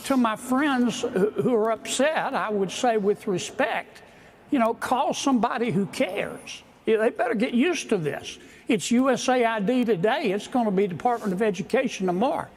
To my friends who are upset, I would say with respect, call somebody who cares. They better get used to this. It's USAID today. It's going to be Department of Education tomorrow.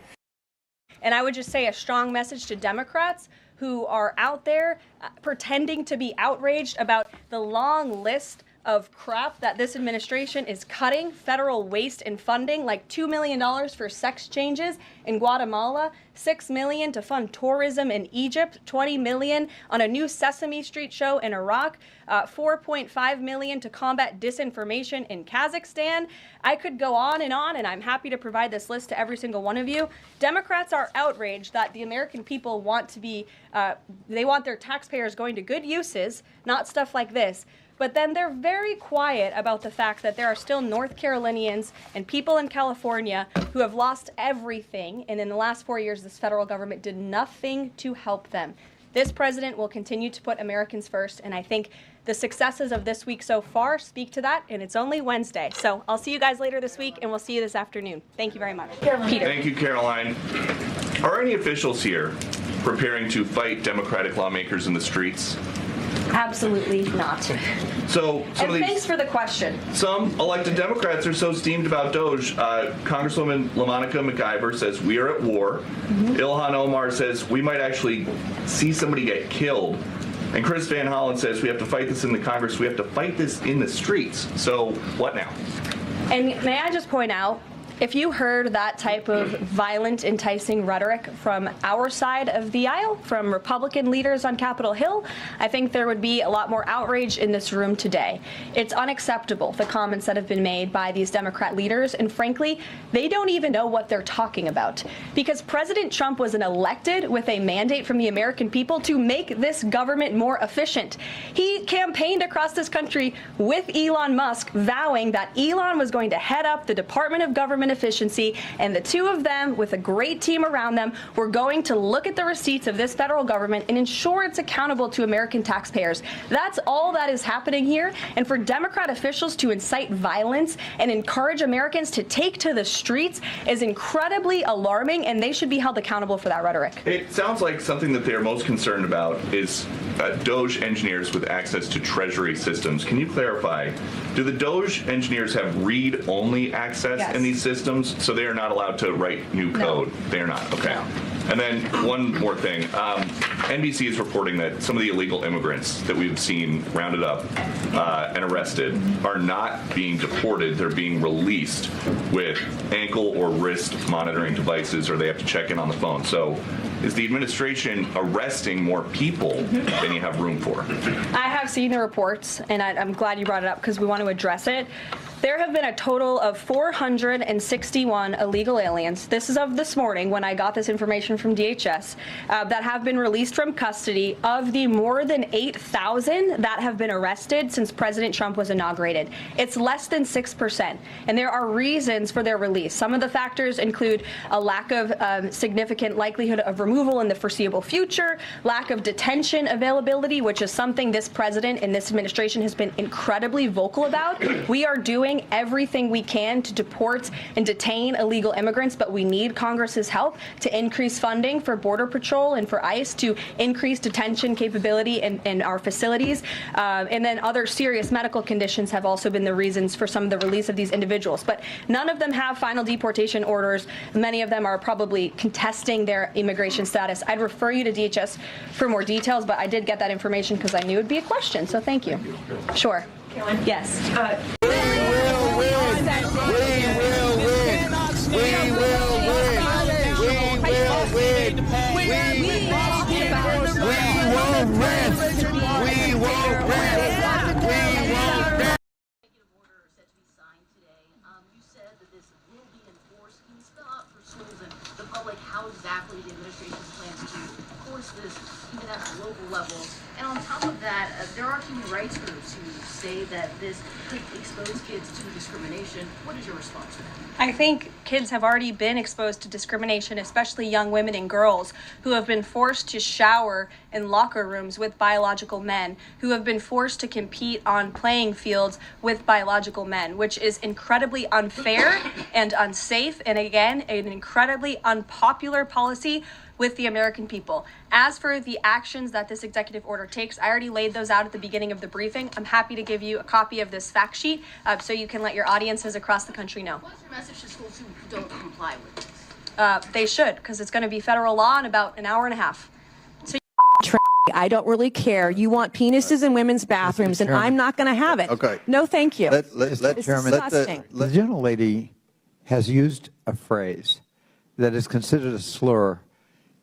And I would just say a strong message to Democrats who are out there pretending to be outraged about the long list of crap that this administration is cutting, federal waste and funding, like $2 million for sex changes in Guatemala, $6 million to fund tourism in Egypt, $20 million on a new Sesame Street show in Iraq, $4.5 million to combat disinformation in Kazakhstan. I could go on, and I'm happy to provide this list to every single one of you. Democrats are outraged that the American people want to be, they want their taxpayers going to good uses, not stuff like this. But then they're very quiet about the fact that there are still North Carolinians and people in California who have lost everything. And in the last 4 years, this federal government did nothing to help them. This president will continue to put Americans first. And I think the successes of this week so far speak to that. And it's only Wednesday. So I'll see you guys later this week, and we'll see you this afternoon. Thank you very much. Peter. Thank you, Caroline. Are any officials here preparing to fight Democratic lawmakers in the streets? Absolutely not. So thanks for the question. Some elected Democrats are so steamed about Doge. Congresswoman LaMonica McIver says we are at war. Ilhan Omar says we might actually see somebody get killed. And Chris Van Hollen says we have to fight this in the Congress. We have to fight this in the streets. So what now? And may I just point out, if you heard that type of violent, enticing rhetoric from our side of the aisle, from Republican leaders on Capitol Hill, I think there would be a lot more outrage in this room today. It's unacceptable, the comments that have been made by these Democrat leaders, and frankly, they don't even know what they're talking about. Because President Trump was elected with a mandate from the American people to make this government more efficient. He campaigned across this country with Elon Musk, vowing that Elon was going to head up the Department of Government Efficiency, and the two of them, with a great team around them, were going to look at the receipts of this federal government and ensure it's accountable to American taxpayers. That's all that is happening here. And for Democrat officials to incite violence and encourage Americans to take to the streets is incredibly alarming, and they should be held accountable for that rhetoric. It sounds like something that they're most concerned about is Doge engineers with access to Treasury systems. Can you clarify, do the Doge engineers have read-only access in these systems? So they are not allowed to write new code? No. They are not? Okay. No. And then one more thing. NBC is reporting that some of the illegal immigrants that we've seen rounded up and arrested are not being deported. They're being released with ankle or wrist monitoring devices, or they have to check in on the phone. So is the administration arresting more people than you have room for? I have seen the reports, and I'm glad you brought it up because we want to address it. There have been a total of 461 illegal aliens. This is of this morning when I got this information from DHS that have been released from custody of the more than 8,000 that have been arrested since President Trump was inaugurated. It's less than 6%, and there are reasons for their release. Some of the factors include a lack of significant likelihood of removal in the foreseeable future, lack of detention availability, which is something this president and this administration has been incredibly vocal about. We are doing everything we can to deport and detain illegal immigrants, but we need Congress's help to increase funding for Border Patrol and for ICE to increase detention capability in our facilities. And then other serious medical conditions have also been the reasons for some of the release of these individuals. But none of them have final deportation orders. Many of them are probably contesting their immigration status. I'd refer you to DHS for more details, but I did get that information because I knew it would be a question, so thank you. Sure. Yes. We will exactly the administration's plans to enforce this even at the local level. And on top of that, there are human rights groups who say that this could expose kids to discrimination. What is your response to that? I think kids have already been exposed to discrimination, especially young women and girls who have been forced to shower in locker rooms with biological men, who have been forced to compete on playing fields with biological men, which is incredibly unfair and unsafe, and again, an incredibly unpopular policy with the American people. As for the actions that this executive order takes, I already laid those out at the beginning of the briefing. I'm happy to give you a copy of this fact sheet so you can let your audiences across the country know. What's your message to schools who don't comply with this? They should, because it's going to be federal law in about an hour and a half. I don't really care. You want penises in women's bathrooms, and I'm not going to have it. Okay. No, thank you. Let It's Chairman, disgusting. the gentlelady has used a phrase that is considered a slur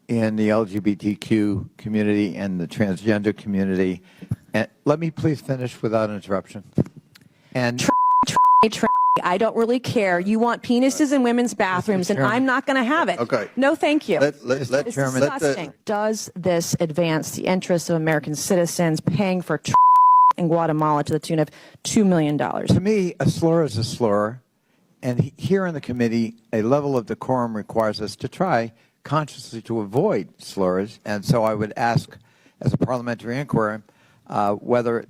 in the LGBTQ community and the transgender community. And let me please finish without interruption. And I don't really care. You want penises in women's bathrooms, and I'm not going to have it. Okay. No, thank you. let It's Chairman, disgusting. Does this advance the interests of American citizens paying for in Guatemala to the tune of $2 million? to me, a slur is a slur. And here in the committee, a level of decorum requires us to try consciously to avoid slurs. And so I would ask, as a parliamentary inquiry, whether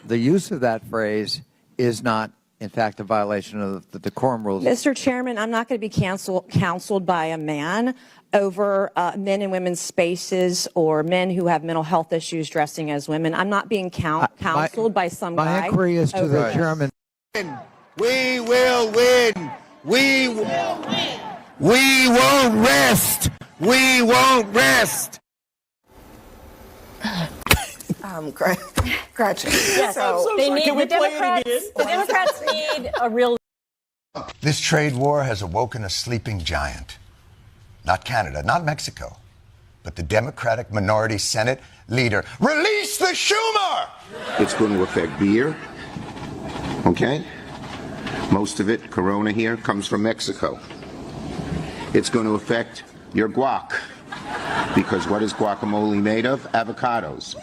the use of that phrase is not, in fact, a violation of the decorum rules. Mr. Chairman, I'm not going to be counseled by a man over men and women's spaces or men who have mental health issues dressing as women. I'm not being counseled by some guy. My inquiry is to the chairman. We will win. We will win. We won't rest. We won't rest. Gretchen. Yes, So, they need the Democrats need a real. this trade war has awoken a sleeping giant. Not Canada, not Mexico, but the Democratic minority Senate leader. Release the Schumer! It's going to affect beer, okay? Most of it, Corona here, comes from Mexico. It's going to affect your guac, because what is guacamole made of? Avocados.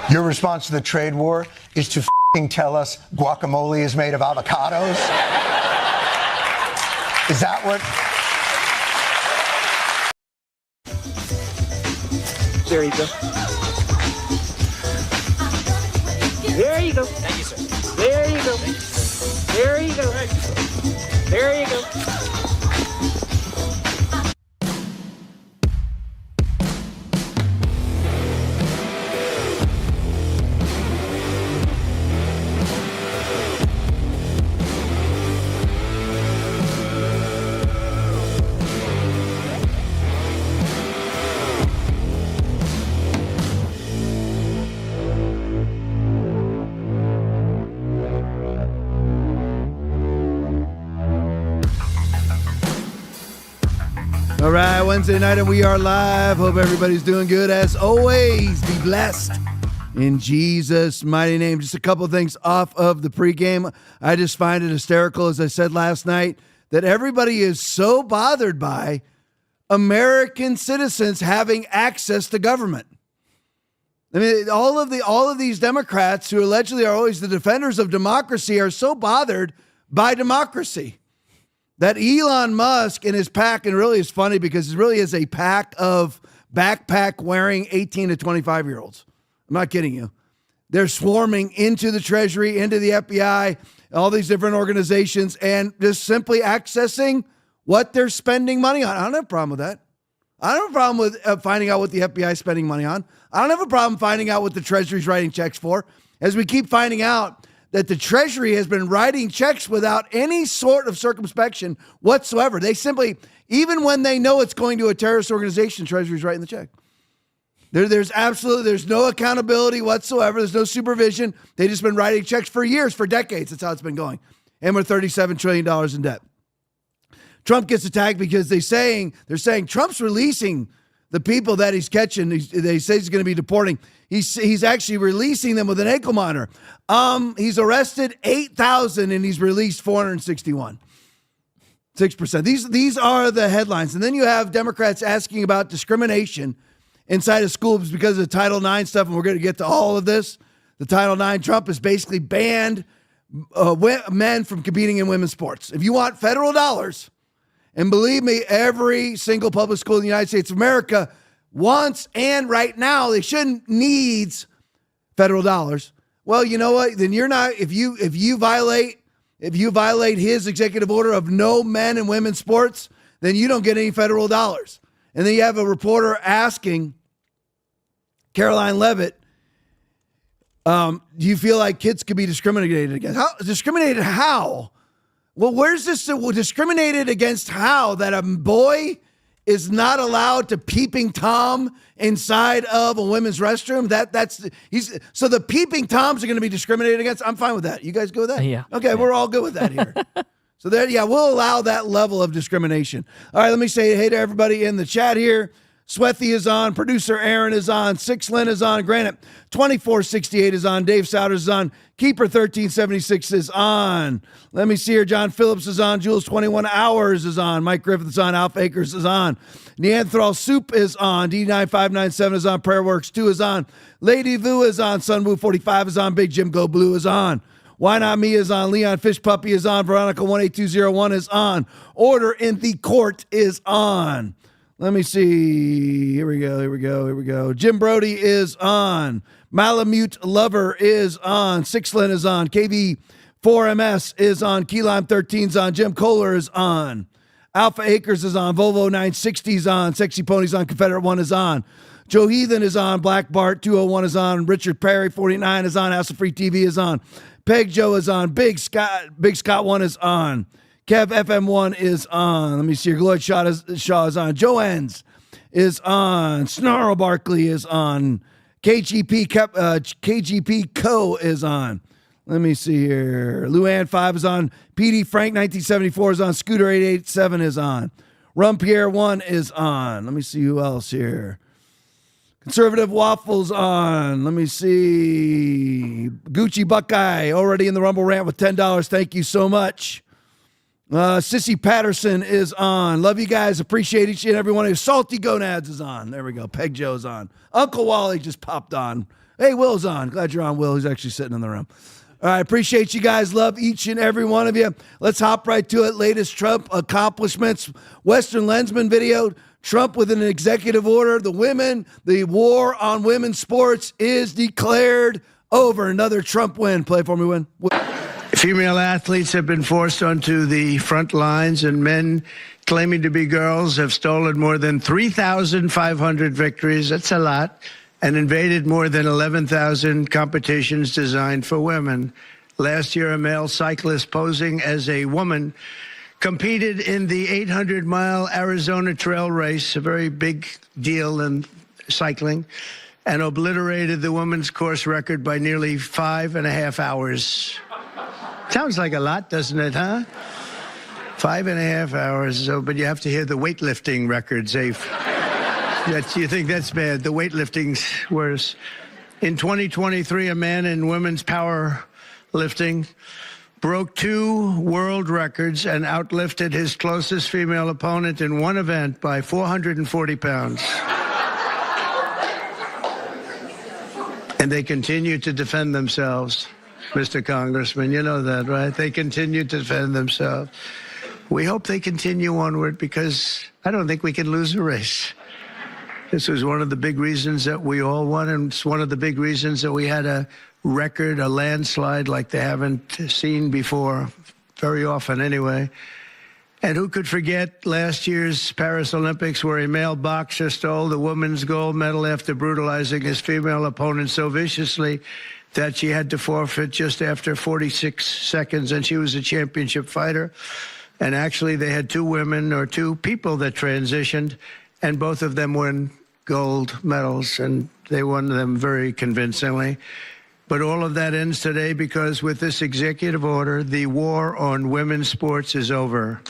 Your response to the trade war is to tell us guacamole is made of avocados? Is that what? there you go. There you go. Thank you, sir. There you go. There you go. There you go. All right, Wednesday night, and we are live. Hope everybody's doing good. As always, be blessed in Jesus' mighty name. Just a couple of things off of the pregame. I just find it hysterical, as I said last night, that everybody is so bothered by American citizens having access to government. I mean, all of these Democrats who allegedly are always the defenders of democracy are so bothered by democracy that Elon Musk and his pack, and really is funny because it really is a pack of backpack-wearing 18 to 25-year-olds. I'm not kidding you. They're swarming into the Treasury, into the FBI, all these different organizations, and just simply accessing what they're spending money on. I don't have a problem with that. I don't have a problem with finding out what the FBI is spending money on. I don't have a problem finding out what the Treasury's writing checks for, as we keep finding out that the Treasury has been writing checks without any sort of circumspection whatsoever. They simply, even when they know it's going to a terrorist organization, Treasury's writing the check. There's no accountability whatsoever. There's no supervision. They've just been writing checks for years, for decades. That's how it's been going. And we're $37 trillion in debt. Trump gets attacked because they're saying Trump's releasing the people that he's catching, they say he's going to be deporting, he's actually releasing them with an ankle monitor. He's arrested 8,000 and he's released 461. 6%. These are the headlines. And then you have Democrats asking about discrimination inside of schools because of Title IX stuff, and we're going to get to all of this. The Title IX, Trump has basically banned men from competing in women's sports. If you want federal dollars, and believe me, every single public school in the United States of America wants, and right now they shouldn't, needs federal dollars. Well, you know what? Then you're not, if you violate his executive order of no men and women's sports, then you don't get any federal dollars. And then you have a reporter asking Caroline Leavitt, do you feel like kids could be discriminated against? Discriminated how? Well, where's this discriminated against how? That a boy is not allowed to peeping Tom inside of a women's restroom? So the peeping Toms are going to be discriminated against? I'm fine with that. You guys go with that? Yeah. Okay, yeah. We're all good with that here. So we'll allow that level of discrimination. All right, let me say hey to everybody in the chat here. Swethy is on. Producer Aaron is on. Six Lynn is on. Granite 2468 is on. Dave Souders is on. Keeper 1376 is on. Let me see here. John Phillips is on. Jules 21 Hours is on. Mike Griffith is on. Alf Akers is on. Neanderthal Soup is on. D9597 is on. Prayer Works 2 is on. Lady Vu is on. Sunwoo 45 is on. Big Jim Go Blue is on. Why Not Me is on. Leon Fish Puppy is on. Veronica 18201 is on. Order in the Court is on. Let me see. Here we go. Jim Brody is on. Malamute Lover is on. Sixlin is on. KV4MS is on. Key Lime 13 is on. Jim Kohler is on. Alpha Acres is on. Volvo 960 is on. Sexy Ponies on. Confederate 1 is on. Joe Heathen is on. Black Bart 201 is on. Richard Perry 49 is on. House of Free TV is on. Peg Joe is on. Big Scott 1 is on. Kev FM1 is on. Let me see here. Lloyd Shaw is on. Joe Enns is on. Snarl Barkley is on. KGP Co is on. Let me see here. Luann 5 is on. PD Frank 1974 is on. Scooter 887 is on. Rum Pierre 1 is on. Let me see who else here. Conservative Waffles on. Let me see. Gucci Buckeye already in the Rumble Rant with $10. Thank you so much. Sissy Patterson is on. Love you guys. Appreciate each and every one of you. Salty Gonads is on. There we go. Peg Joe's on. Uncle Wally just popped on. Hey, Will's on. Glad you're on, Will. He's actually sitting in the room. All right. Appreciate you guys. Love each and every one of you. Let's hop right to it. Latest Trump accomplishments. Western Lensman video. Trump with an executive order. The war on women's sports is declared over. Another Trump win. Play for me, win. Female athletes have been forced onto the front lines, and men claiming to be girls have stolen more than 3,500 victories. That's a lot. And invaded more than 11,000 competitions designed for women. Last year, a male cyclist posing as a woman competed in the 800-mile Arizona Trail Race, a very big deal in cycling, and obliterated the women's course record by nearly 5.5 hours. Sounds like a lot, doesn't it, huh? 5.5 hours, but you have to hear the weightlifting records. You think that's bad. The weightlifting's worse. In 2023, a man in women's powerlifting broke 2 world records and outlifted his closest female opponent in one event by 440 pounds. And they continue to defend themselves. Mr. Congressman, you know that, right? They continue to defend themselves. We hope they continue onward because I don't think we can lose a race. This was one of the big reasons that we all won, and it's one of the big reasons that we had a record, a landslide like they haven't seen before, very often anyway. And who could forget last year's Paris Olympics where a male boxer stole the women's gold medal after brutalizing his female opponent so viciously that she had to forfeit just after 46 seconds, and she was a championship fighter. And actually, they had 2 women or 2 people that transitioned, and both of them won gold medals, and they won them very convincingly. But all of that ends today because with this executive order, the war on women's sports is over.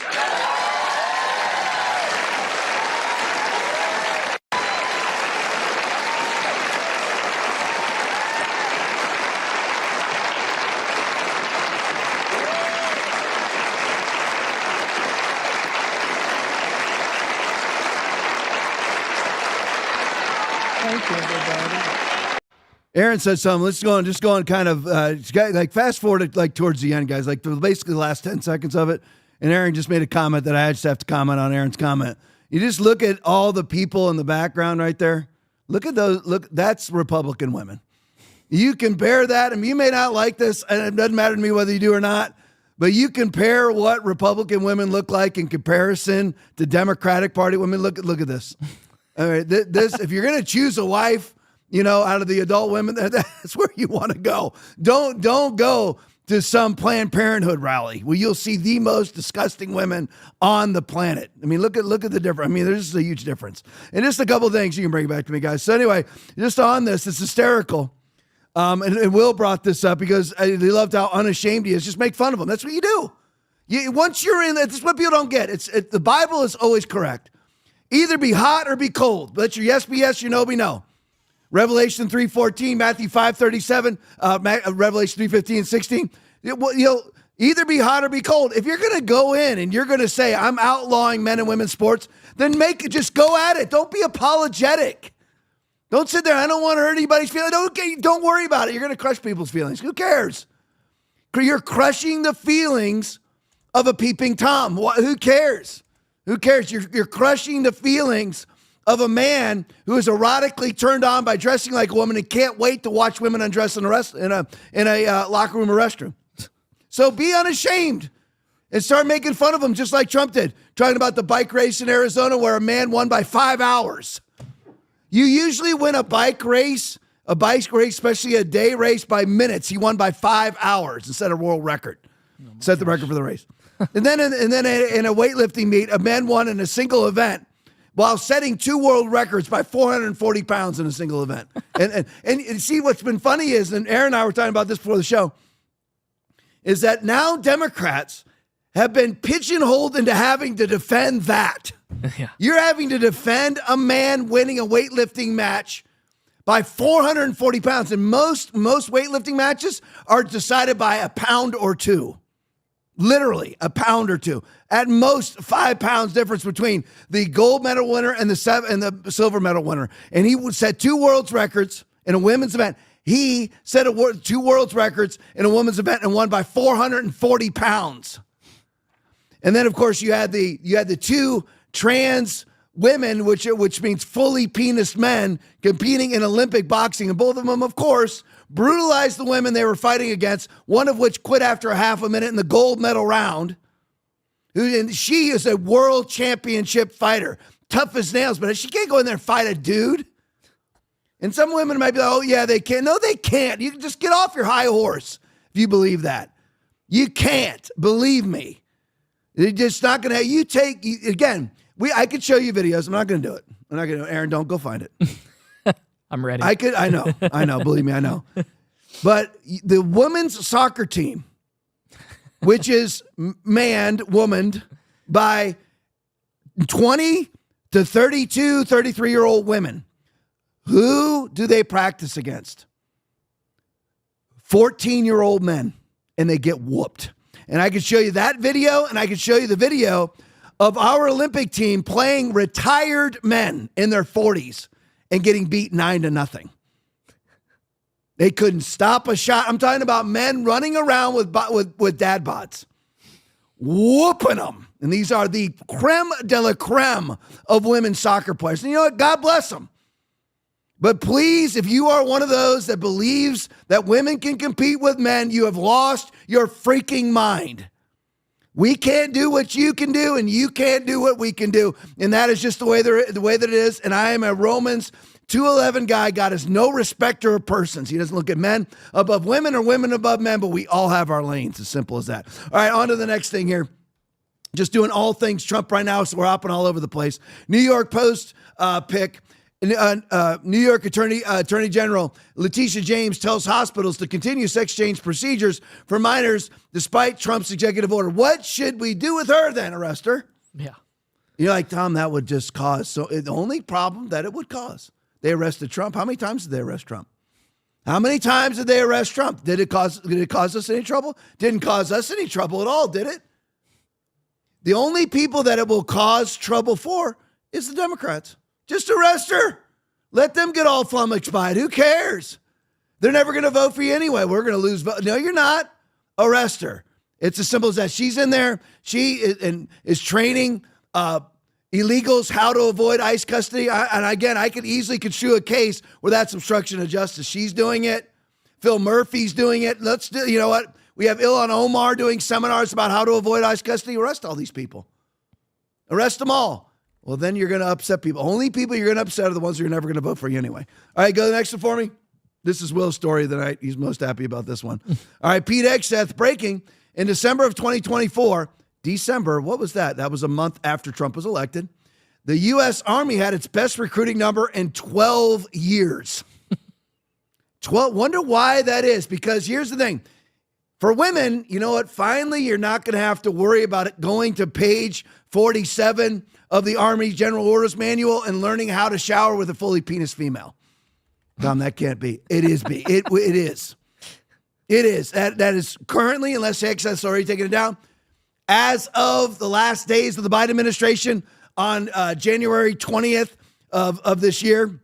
Thank you, everybody. Aaron said something. Let's go on. Just go on. Kind of like fast forward it like towards the end, guys. Like basically the last 10 seconds of it. And Aaron just made a comment that I just have to comment on Aaron's comment. You just look at all the people in the background right there. Look at those. Look, that's Republican women. You compare that, and you may not like this, and it doesn't matter to me whether you do or not. But you compare what Republican women look like in comparison to Democratic Party women. Look at this. All right, this if you're going to choose a wife, out of the adult women, that's where you want to go. Don't go to some Planned Parenthood rally where you'll see the most disgusting women on the planet. I mean, look at the difference. I mean, there's just a huge difference. And just a couple of things you can bring back to me, guys. So anyway, just on this, it's hysterical. And Will brought this up because they loved how unashamed he is. Just make fun of him. That's what you do. Once you're in, that's what people don't get. The Bible is always correct. Either be hot or be cold. Let your yes be yes, your no be no. Revelation 3:14, Matthew 5:37, Revelation 3:15 and 16. You'll either be hot or be cold. If you're going to go in and you're going to say, I'm outlawing men and women's sports, then just go at it. Don't be apologetic. Don't sit there. I don't want to hurt anybody's feelings. Don't worry about it. You're going to crush people's feelings. Who cares? You're crushing the feelings of a peeping Tom. Who cares? Who cares? You're crushing the feelings of a man who is erotically turned on by dressing like a woman and can't wait to watch women undress in a locker room or restroom. So be unashamed and start making fun of them just like Trump did. Talking about the bike race in Arizona where a man won by 5 hours. You usually win a bike race, especially a day race, by minutes. He won by 5 hours and set a world record. Set the record for the race. and then in a weightlifting meet, a man won in a single event while setting 2 world records by 440 pounds in a single event. And see, what's been funny is, and Aaron and I were talking about this before the show, is that now Democrats have been pigeonholed into having to defend that. Yeah. You're having to defend a man winning a weightlifting match by 440 pounds. And most weightlifting matches are decided by a pound or two. Literally a pound or two. At most 5 pounds difference between the gold medal winner and the silver medal winner. And he set 2 world's records in a women's event. He set 2 world's records in a women's event and won by 440 pounds. And then of course you had the 2 trans women, which means fully penis men, competing in Olympic boxing. And both of them, of course, brutalized the women they were fighting against, one of which quit after a half a minute in the gold medal round. And she is a world championship fighter, tough as nails, but she can't go in there and fight a dude. And some women might be like, oh, yeah, they can. No, they can't. You can just get off your high horse if you believe that. You can't. Believe me. They're just not going to. Again, I could show you videos. I'm not going to do it. I'm not going to. Aaron, don't go find it. I'm ready. I know. Believe me, I know. But the women's soccer team, which is womaned by 20 to 32, 33-year-old women, who do they practice against? 14-year-old men, and they get whooped. And I can show you that video, and I can show you the video of our Olympic team playing retired men in their 40s and getting beat 9-0. They couldn't stop a shot. I'm talking about men running around with dad bods, whooping them. And these are the creme de la creme of women's soccer players. And you know what? God bless them. But please, if you are one of those that believes that women can compete with men, you have lost your freaking mind. We can't do what you can do, and you can't do what we can do. And that is just the way that it is. And I am a Romans 2:11 guy. God has no respecter of persons. He doesn't look at men above women or women above men, but we all have our lanes. As simple as that. All right, on to the next thing here. Just doing all things Trump right now, so we're hopping all over the place. New York Post pick. New York Attorney General Letitia James tells hospitals to continue sex change procedures for minors despite Trump's executive order. What should we do with her then? Arrest her? Yeah. You're like, Tom, that would just cause. So the only problem that it would cause. They arrested Trump. How many times did they arrest Trump? How many times did they arrest Trump? Did it cause us any trouble? Didn't cause us any trouble at all, did it? The only people that it will cause trouble for is the Democrats. Just arrest her. Let them get all flummoxed by it. Who cares? They're never going to vote for you anyway. We're going to lose vote. No, you're not. Arrest her. It's as simple as that. She's in there. She is training illegals how to avoid ICE custody. I could easily construe a case where that's obstruction of justice. She's doing it. Phil Murphy's doing it. You know what? We have Elon Omar doing seminars about how to avoid ICE custody. Arrest all these people. Arrest them all. Well, then you're going to upset people. Only people you're going to upset are the ones who are never going to vote for you anyway. All right, go to the next one for me. This is Will's story of the night. He's most happy about this one. All right, Pete Hegseth breaking. In December of 2024, what was that? That was a month after Trump was elected. The U.S. Army had its best recruiting number in 12 years. 12. Wonder why that is. Because here's the thing. For women, you know what? Finally, you're not going to have to worry about it going to page 47 of the Army General Orders Manual and learning how to shower with a fully penis female. Tom, that can't be. It is be. It is. It is. That is currently, unless Hegseth's already taken it down, as of the last days of the Biden administration on January 20th of this year,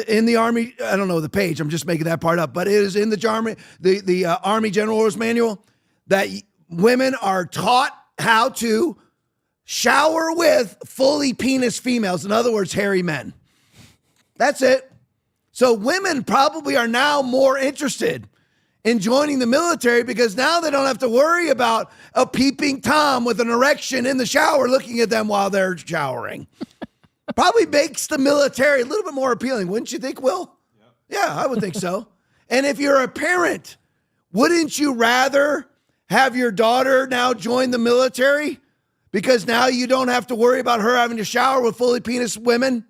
in the Army, I don't know the page, I'm just making that part up, but it is in the Army General Orders Manual that women are taught how to shower with fully penis females. In other words, hairy men. That's it. So women probably are now more interested in joining the military because now they don't have to worry about a peeping Tom with an erection in the shower looking at them while they're showering. Probably makes the military a little bit more appealing, wouldn't you think, Will? Yeah, I would think so. And if you're a parent, wouldn't you rather have your daughter now join the military because now you don't have to worry about her having to shower with fully penis women?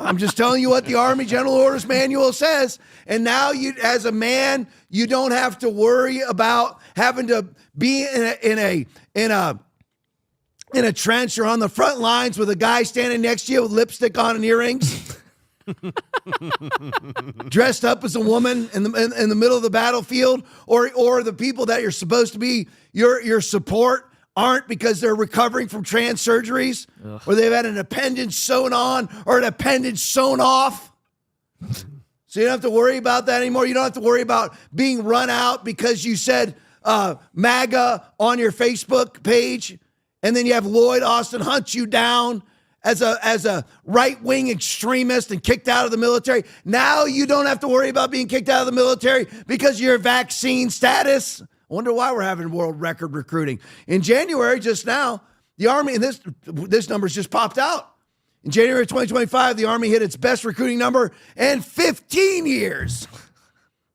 I'm just telling you what the Army General Orders Manual says. And now you, as a man, you don't have to worry about having to be in a trench or on the front lines with a guy standing next to you with lipstick on and earrings, dressed up as a woman in the middle of the battlefield, or the people that you're supposed to be your support aren't because they're recovering from trans surgeries, or they've had an appendage sewn on or an appendage sewn off. So you don't have to worry about that anymore. You don't have to worry about being run out because you said MAGA on your Facebook page, and then you have Lloyd Austin hunt you down as a right-wing extremist and kicked out of the military. Now you don't have to worry about being kicked out of the military because of your vaccine status. I wonder why we're having world record recruiting. In January, just now, the Army, and this number's just popped out. In January 2025, the Army hit its best recruiting number in 15 years.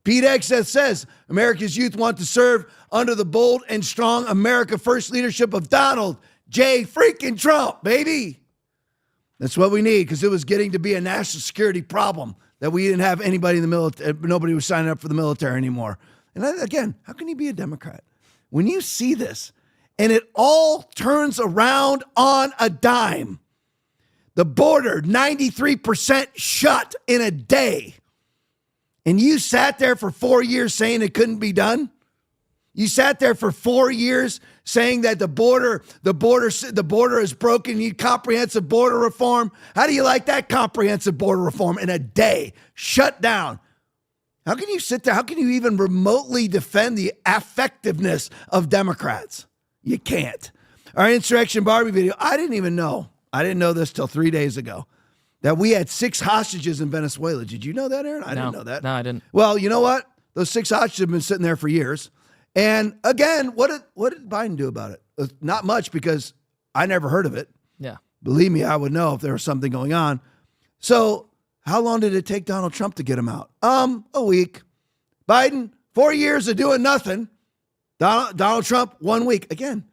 Pete Hegseth says America's youth want to serve under the bold and strong America First leadership of Donald J. freaking Trump, baby. That's what we need, because it was getting to be a national security problem that we didn't have anybody in the military, nobody was signing up for the military anymore. And again, how can you be a Democrat? When you see this, and it all turns around on a dime, the border, 93% shut in a day, and you sat there for 4 years saying it couldn't be done? You sat there for 4 years saying that the border is broken. You need comprehensive border reform. How do you like that comprehensive border reform in a day? Shut down. How can you sit there? How can you even remotely defend the effectiveness of Democrats? You can't. Our Insurrection Barbie video, I didn't even know. I didn't know this till 3 days ago, that we had 6 hostages in Venezuela. Did you know that, Aaron? I didn't know that. No, I didn't. Well, you know what? Those 6 hostages have been sitting there for years. And again, what did Biden do about it? Not much, because I never heard of it. Yeah. Believe me, I would know if there was something going on. So how long did it take Donald Trump to get him out? A week. Biden, 4 years of doing nothing. Donald Trump, 1 week. Again,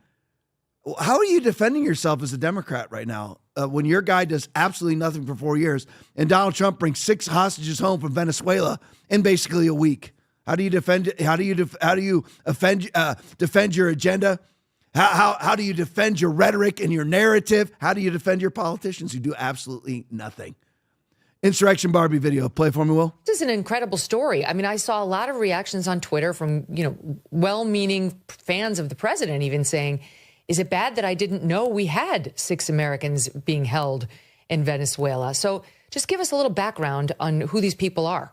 how are you defending yourself as a Democrat right now when your guy does absolutely nothing for 4 years and Donald Trump brings 6 hostages home from Venezuela in basically a week? How do you defend? How do you defend your agenda? How do you defend your rhetoric and your narrative? How do you defend your politicians who do absolutely nothing? Insurrection Barbie video. Play for me, Will. This is an incredible story. I mean, I saw a lot of reactions on Twitter from, well-meaning fans of the president even saying, Is it bad that I didn't know we had 6 Americans being held in Venezuela? So just give us a little background on who these people are.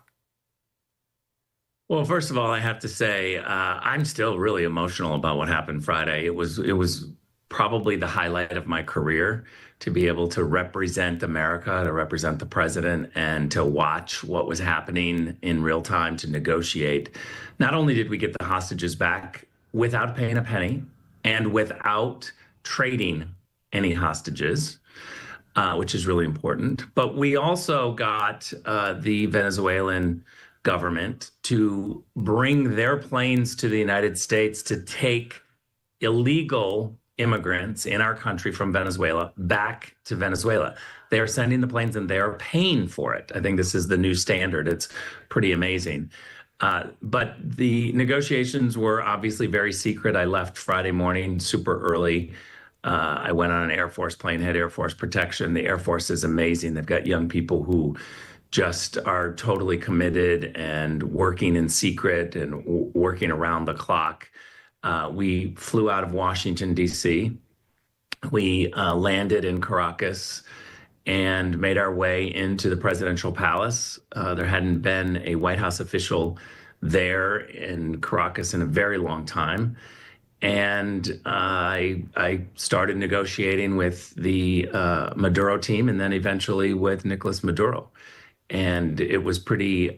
Well, first of all, I have to say I'm still really emotional about what happened Friday. It was probably the highlight of my career to be able to represent America, to represent the president, and to watch what was happening in real time, to negotiate. Not only did we get the hostages back without paying a penny and without trading any hostages, which is really important, but we also got the Venezuelan government to bring their planes to the United States to take illegal immigrants in our country from Venezuela back to Venezuela. They are sending the planes and they are paying for it. I think this is the new standard. It's pretty amazing. But the negotiations were obviously very secret. I left Friday morning super early. I went on an Air Force plane, had Air Force protection. The Air Force is amazing. They've got young people who just are totally committed and working in secret and working around the clock. We flew out of Washington, D.C. We landed in Caracas and made our way into the presidential palace. There hadn't been a White House official there in Caracas in a very long time. And I started negotiating with the Maduro team and then eventually with Nicolas Maduro. And it was pretty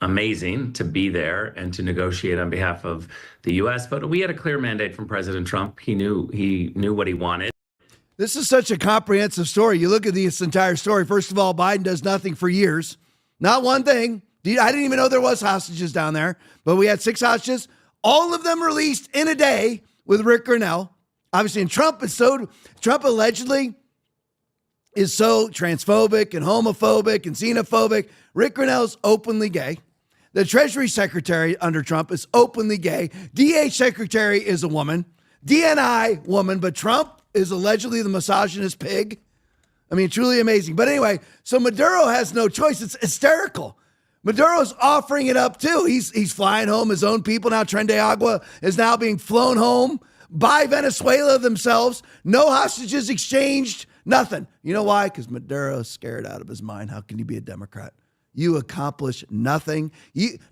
amazing to be there and to negotiate on behalf of the U.S. But we had a clear mandate from President Trump. He knew what he wanted. This is such a comprehensive story. You look at this entire story. First of all, Biden does nothing for years. Not one thing. I didn't even know there was hostages down there, but we had 6 hostages. All of them released in a day with Rick Grinnell. Obviously, and Trump allegedly is so transphobic and homophobic and xenophobic. Rick Grinnell's openly gay. The Treasury Secretary under Trump is openly gay. DH Secretary is a woman. DNI woman, but Trump is allegedly the misogynist pig. I mean, truly amazing. But anyway, so Maduro has no choice. It's hysterical. Maduro's offering it up too. He's flying home his own people. Now Tren de Agua is now being flown home by Venezuela themselves. No hostages exchanged. Nothing. You know why? Because Maduro's scared out of his mind. How can you be a Democrat? You accomplish nothing.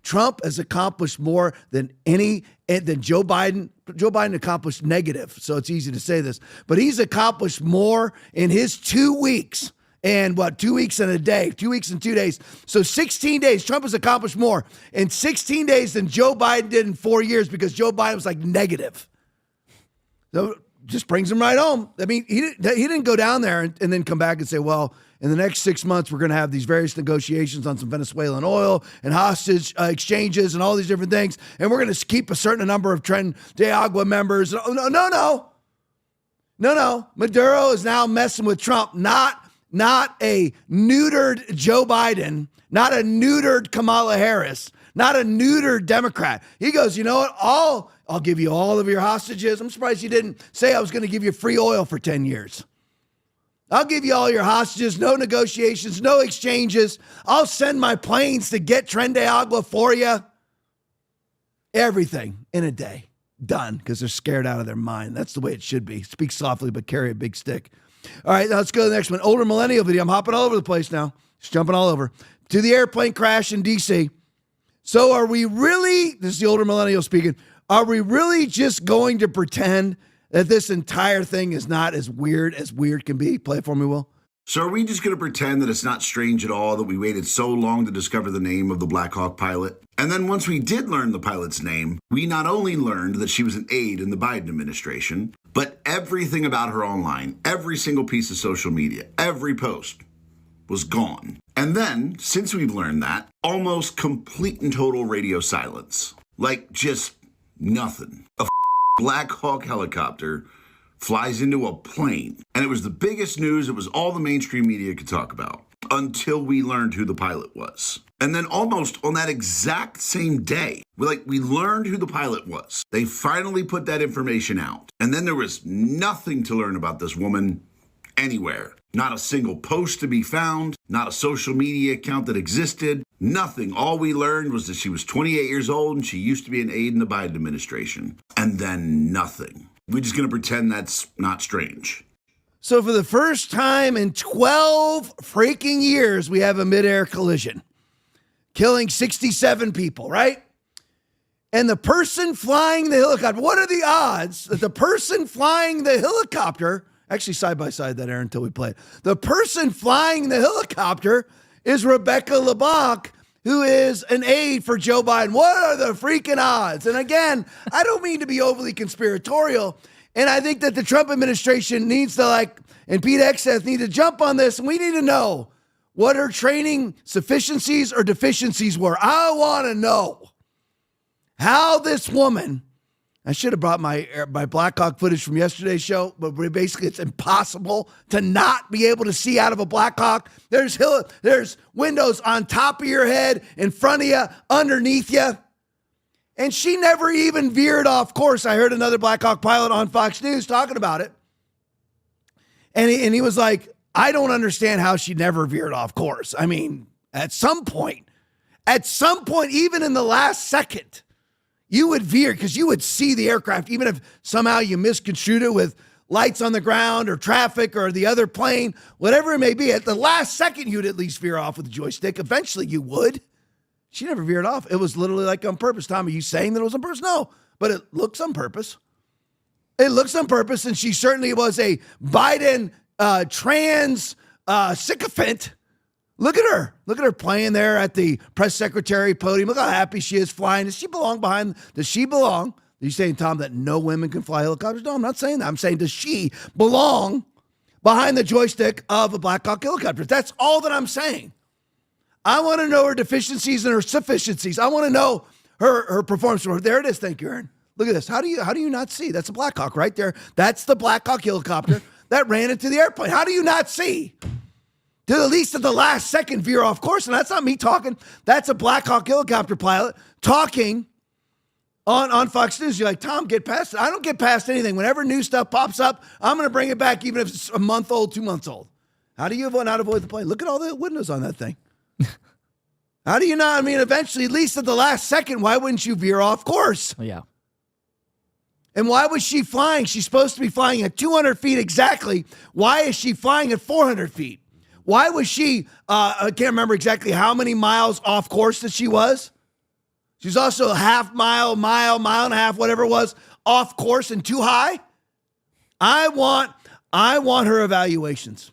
Trump has accomplished more than Joe Biden. Joe Biden accomplished negative, so it's easy to say this. But he's accomplished more in his 2 weeks and 2 weeks and a day, 2 weeks and 2 days. So 16 days. Trump has accomplished more in 16 days than Joe Biden did in 4 years because Joe Biden was like negative. So just brings him right home. I mean, he didn't go down there and then come back and say, well, in the next 6 months, we're going to have these various negotiations on some Venezuelan oil and hostage exchanges and all these different things. And we're going to keep a certain number of Tren de Agua members. No. Maduro is now messing with Trump, not a neutered Joe Biden, not a neutered Kamala Harris, not a neutered Democrat. He goes, you know what? I'll give you all of your hostages. I'm surprised you didn't say I was going to give you free oil for 10 years. I'll give you all your hostages, no negotiations, no exchanges. I'll send my planes to get Tren de Agua for you. Everything in a day. Done, because they're scared out of their mind. That's the way it should be. Speak softly, but carry a big stick. All right, now let's go to the next one. Older millennial video. I'm hopping all over the place now. Just jumping all over. To the airplane crash in D.C. So are we really, this is the older millennial speaking, are we really just going to pretend that this entire thing is not as weird can be? Play it for me, Will. So are we just going to pretend that it's not strange at all that we waited so long to discover the name of the Black Hawk pilot? And then once we did learn the pilot's name, we not only learned that she was an aide in the Biden administration, but everything about her online, every single piece of social media, every post was gone. And then, since we've learned that, almost complete and total radio silence. Like just nothing. A Black Hawk helicopter flies into a plane. And it was the biggest news. It was all the mainstream media could talk about until we learned who the pilot was. And then almost on that exact same day, we learned who the pilot was. They finally put that information out. And then there was nothing to learn about this woman anywhere. Not a single post to be found, not a social media account that existed, nothing. All we learned was that she was 28 years old and she used to be an aide in the Biden administration. And then nothing. We're just going to pretend that's not strange. So for the first time in 12 freaking years, we have a midair collision, killing 67 people, right? And the person flying the helicopter, what are the odds that the person flying the helicopter, actually side by side that, Aaron, until we play it. The person flying the helicopter is Rebecca LeBlanc, who is an aide for Joe Biden. What are the freaking odds? And again, I don't mean to be overly conspiratorial. And I think that the Trump administration needs to and Pete Hegseth need to jump on this. And we need to know what her training sufficiencies or deficiencies were. I want to know how this woman, I should have brought my Blackhawk footage from yesterday's show, but basically it's impossible to not be able to see out of a Blackhawk. There's windows on top of your head, in front of you, underneath you. And she never even veered off course. I heard another Blackhawk pilot on Fox News talking about it. And he was like, I don't understand how she never veered off course. I mean, at some point, even in the last second, you would veer because you would see the aircraft, even if somehow you misconstrued it with lights on the ground or traffic or the other plane, whatever it may be. At the last second, you'd at least veer off with the joystick. Eventually, you would. She never veered off. It was literally like on purpose. Tom, are you saying that it was on purpose? No, but it looks on purpose. It looks on purpose, and she certainly was a Biden trans sycophant. Look at her. Look at her playing there at the press secretary podium. Look how happy she is flying. Does she belong behind? Does she belong? Are you saying, Tom, that no women can fly helicopters? No, I'm not saying that. I'm saying, does she belong behind the joystick of a Black Hawk helicopter? That's all that I'm saying. I want to know her deficiencies and her sufficiencies. I want to know her performance. There it is. Thank you, Aaron. Look at this. How do you not see? That's a Black Hawk right there. That's the Black Hawk helicopter that ran into the airplane. How do you not see? To at least at the last second veer off course. And that's not me talking. That's a Black Hawk helicopter pilot talking on Fox News. You're like, Tom, get past it. I don't get past anything. Whenever new stuff pops up, I'm going to bring it back, even if it's a month old, 2 months old. How do you not avoid the plane? Look at all the windows on that thing. How do you not? I mean, eventually, at least at the last second, why wouldn't you veer off course? Yeah. And why was she flying? She's supposed to be flying at 200 feet exactly. Why is she flying at 400 feet? Why was she, I can't remember exactly how many miles off course that she was. She's also a half mile and a half, whatever it was, off course and too high. I want her evaluations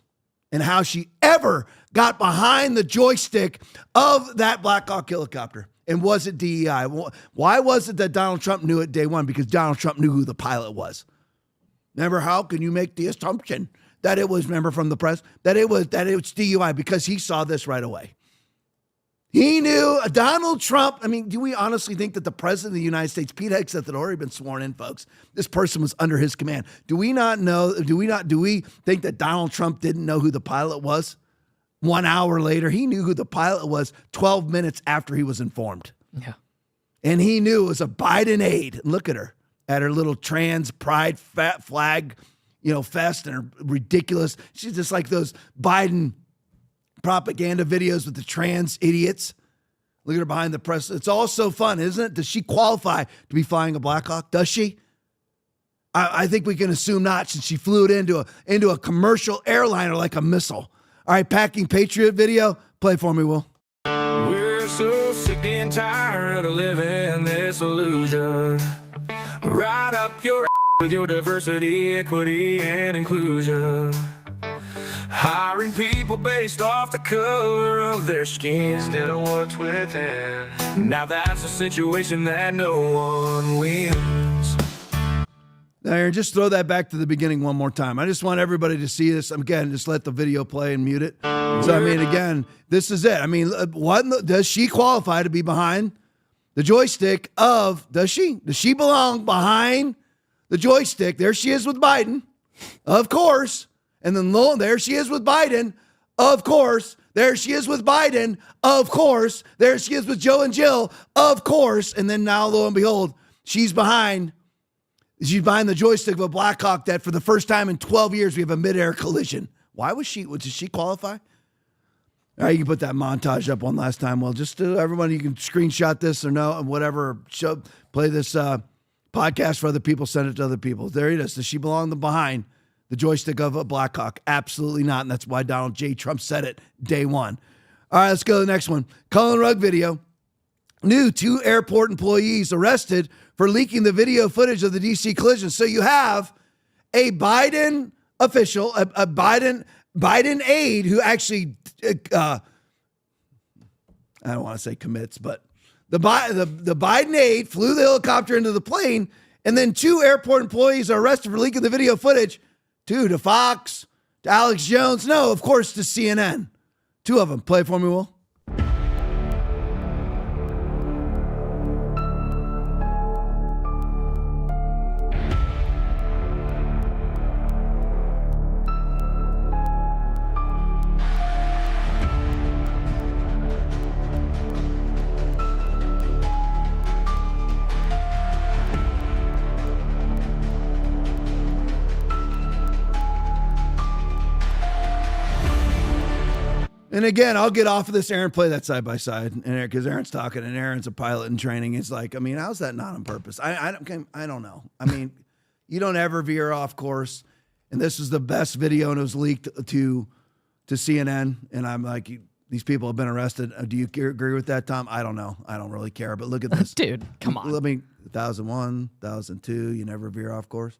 and how she ever got behind the joystick of that Black Hawk helicopter. And was it DEI? Why was it that Donald Trump knew it day one? Because Donald Trump knew who the pilot was. Remember, how can you make the assumption that it was, remember from the press, that it was DUI? Because he saw this right away. He knew Donald Trump. I mean, do we honestly think that the president of the United States, Pete Hegseth, had already been sworn in, folks? This person was under his command. Do we think that Donald Trump didn't know who the pilot was? 1 hour later, he knew who the pilot was 12 minutes after he was informed. Yeah. And he knew it was a Biden aide. Look at her at her little trans pride flag, fest, and her ridiculous. She's just like those Biden propaganda videos with the trans idiots. Look at her behind the press. It's all so fun, isn't it? Does she qualify to be flying a Black Hawk? Does she? I think we can assume not, since she flew it into a commercial airliner like a missile. All right, Packing Patriot video. Play for me, Will. We're so sick and tired of living this illusion. Right up your with your diversity, equity, and inclusion. Hiring people based off the color of their skin instead of what's within. Now that's a situation that no one wins. Aaron, just throw that back to the beginning one more time. I just want everybody to see this. Again, just let the video play and mute it. So, I mean, again, this is it. I mean, does she qualify to be behind the joystick of, does she? Does she belong behind the joystick? There she is with Biden, of course. And then there she is with Biden, of course. There she is with Biden, of course. There she is with Joe and Jill, of course. And then now, lo and behold, she's behind the joystick of a Black Hawk that for the first time in 12 years, we have a midair collision. Why was she, did she qualify? All right, you can put that montage up one last time. Well, just to everyone, you can screenshot this or no, whatever. Play this Podcast for other people, send it to other people. There it is. Does she belong behind the joystick of a Blackhawk? Absolutely not. And that's why Donald J. Trump said it day one. All right, let's go to the next one. Cullen Rugg video. New 2 airport employees arrested for leaking the video footage of the D.C. collision. So you have a Biden official, a Biden aide who actually, I don't want to say commits, but the Biden aide flew the helicopter into the plane, and then 2 airport employees are arrested for leaking the video footage. 2 to Fox, to Alex Jones. No, of course, to CNN. 2 of them. Play it for me, Will. And again, I'll get off of this. Aaron, play that side by side, and because Aaron's talking, and Aaron's a pilot in training. It's like, I mean, how's that not on purpose? I don't know. I mean, you don't ever veer off course. And this is the best video, and it was leaked to CNN. And I'm like, these people have been arrested. Do you agree with that, Tom? I don't know. I don't really care. But look at this, dude. Come on. Let me 1001, 1002. You never veer off course,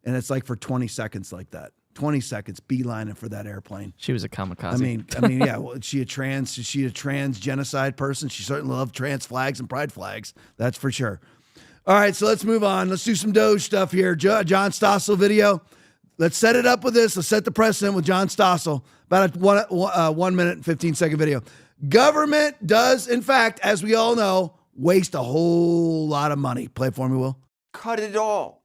and it's like for 20 seconds like that. 20 seconds beelining for that airplane. She was a kamikaze. I mean, yeah. Well, is she a trans genocide person? She certainly loved trans flags and pride flags. That's for sure. All right, so let's move on. Let's do some Doge stuff here. John Stossel video. Let's set it up with this. Let's set the precedent with John Stossel. About a 1 minute and 15-second video. Government does, in fact, as we all know, waste a whole lot of money. Play it for me, Will. Cut it all.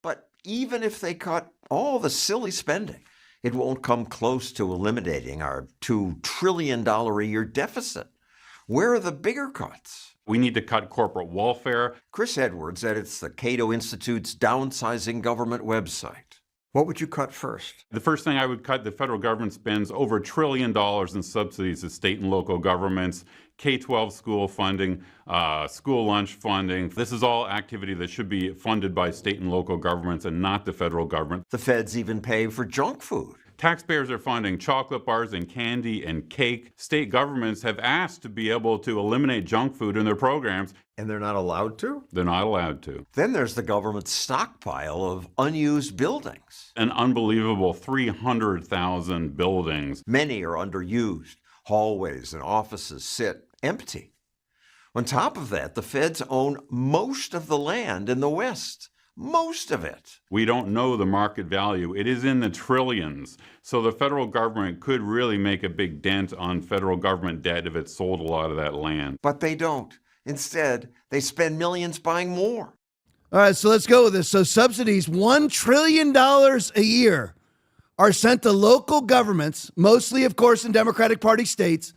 But even if they cut all the silly spending, it won't come close to eliminating our $2 trillion a year deficit. Where are the bigger cuts? We need to cut corporate welfare. Chris Edwards edits the Cato Institute's Downsizing Government website. What would you cut first? The first thing I would cut, the federal government spends over $1 trillion in subsidies to state and local governments, K-12 school funding, school lunch funding. This is all activity that should be funded by state and local governments and not the federal government. The feds even pay for junk food. Taxpayers are funding chocolate bars and candy and cake. State governments have asked to be able to eliminate junk food in their programs. And they're not allowed to? They're not allowed to. Then there's the government's stockpile of unused buildings. An unbelievable 300,000 buildings. Many are underused. Hallways and offices sit empty. On top of that, the feds own most of the land in the West. Most of it. We don't know the market value. It is in the trillions. So the federal government could really make a big dent on federal government debt if it sold a lot of that land. But they don't. Instead, they spend millions buying more. All right, so let's go with this. So subsidies, $1 trillion a year, are sent to local governments, mostly, of course, in Democratic Party states,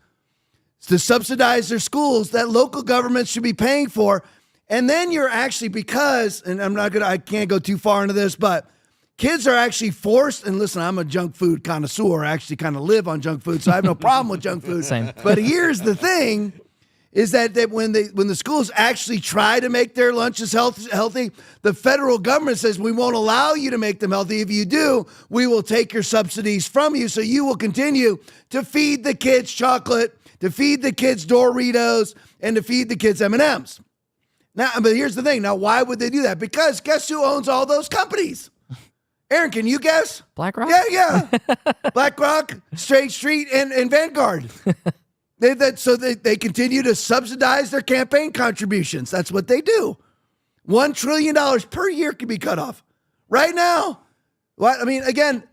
to subsidize their schools that local governments should be paying for. And then you're actually, because, and I can't go too far into this, but kids are actually forced, and listen, I'm a junk food connoisseur. I actually kind of live on junk food, so I have no problem with junk food. Same. But here's the thing, is that when the schools actually try to make their lunches healthy, the federal government says, we won't allow you to make them healthy. If you do, we will take your subsidies from you, so you will continue to feed the kids chocolate, to feed the kids Doritos, and to feed the kids M&Ms. Now, but here's the thing. Now, why would they do that? Because guess who owns all those companies? Aaron, can you guess? BlackRock? Yeah. BlackRock, State Street, and Vanguard. So they continue to subsidize their campaign contributions. That's what they do. $1 trillion per year can be cut off. Right now, what? I mean, again,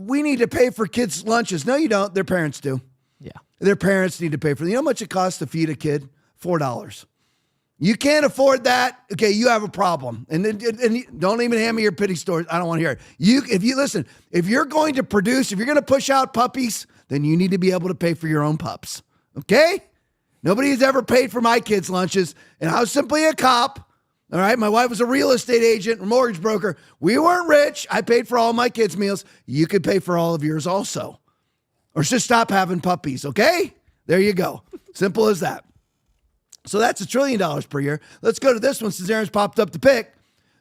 we need to pay for kids' lunches. No, you don't. Their parents do. Yeah. Their parents need to pay for them. You know how much it costs to feed a kid? $4. You can't afford that. Okay, you have a problem. And don't even hand me your pity stories. I don't want to hear it. If you're going to produce, if you're going to push out puppies, then you need to be able to pay for your own pups. Okay? Nobody has ever paid for my kids' lunches, and I was simply a cop. All right, my wife was a real estate agent, a mortgage broker. We weren't rich. I paid for all my kids' meals. You could pay for all of yours also. Or just stop having puppies, okay? There you go. Simple as that. So that's $1 trillion per year. Let's go to this one since Aaron's popped up to pick.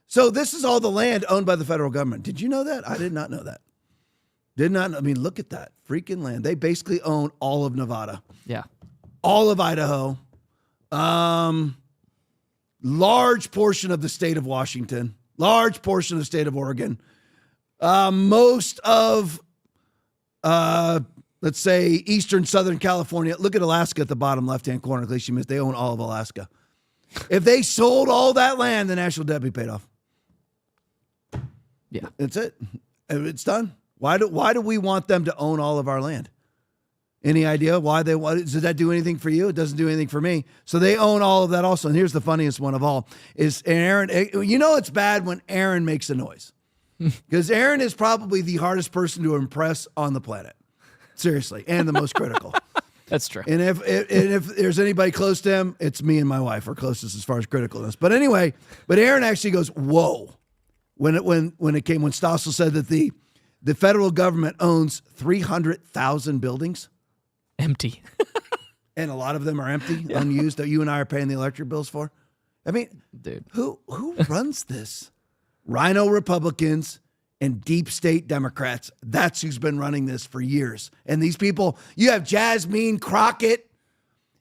So this is all the land owned by the federal government. Did you know that? I did not know that. Did not. I mean, look at that freaking land. They basically own all of Nevada. Yeah. All of Idaho. Large portion of the state of Washington. Large portion of the state of Oregon. Most of, let's say, eastern Southern California. Look at Alaska at the bottom left-hand corner. At least you missed. They own all of Alaska. If they sold all that land, the national debt would be paid off. Yeah. That's it. It's done. Why do we want them to own all of our land? Any idea why they want it? Does that do anything for you? It doesn't do anything for me. So they own all of that also. And here's the funniest one of all is Aaron. You know it's bad when Aaron makes a noise. Because Aaron is probably the hardest person to impress on the planet. Seriously. And the most critical. That's true. And if there's anybody close to him, it's me and my wife are closest as far as criticalness. But anyway, Aaron actually goes, whoa. When Stossel said that the federal government owns 300,000 buildings. Empty. And a lot of them are empty, unused, that you and I are paying the electric bills for. I mean, dude, who runs this? Rhino Republicans and deep state Democrats. That's who's been running this for years. And these people, you have Jasmine Crockett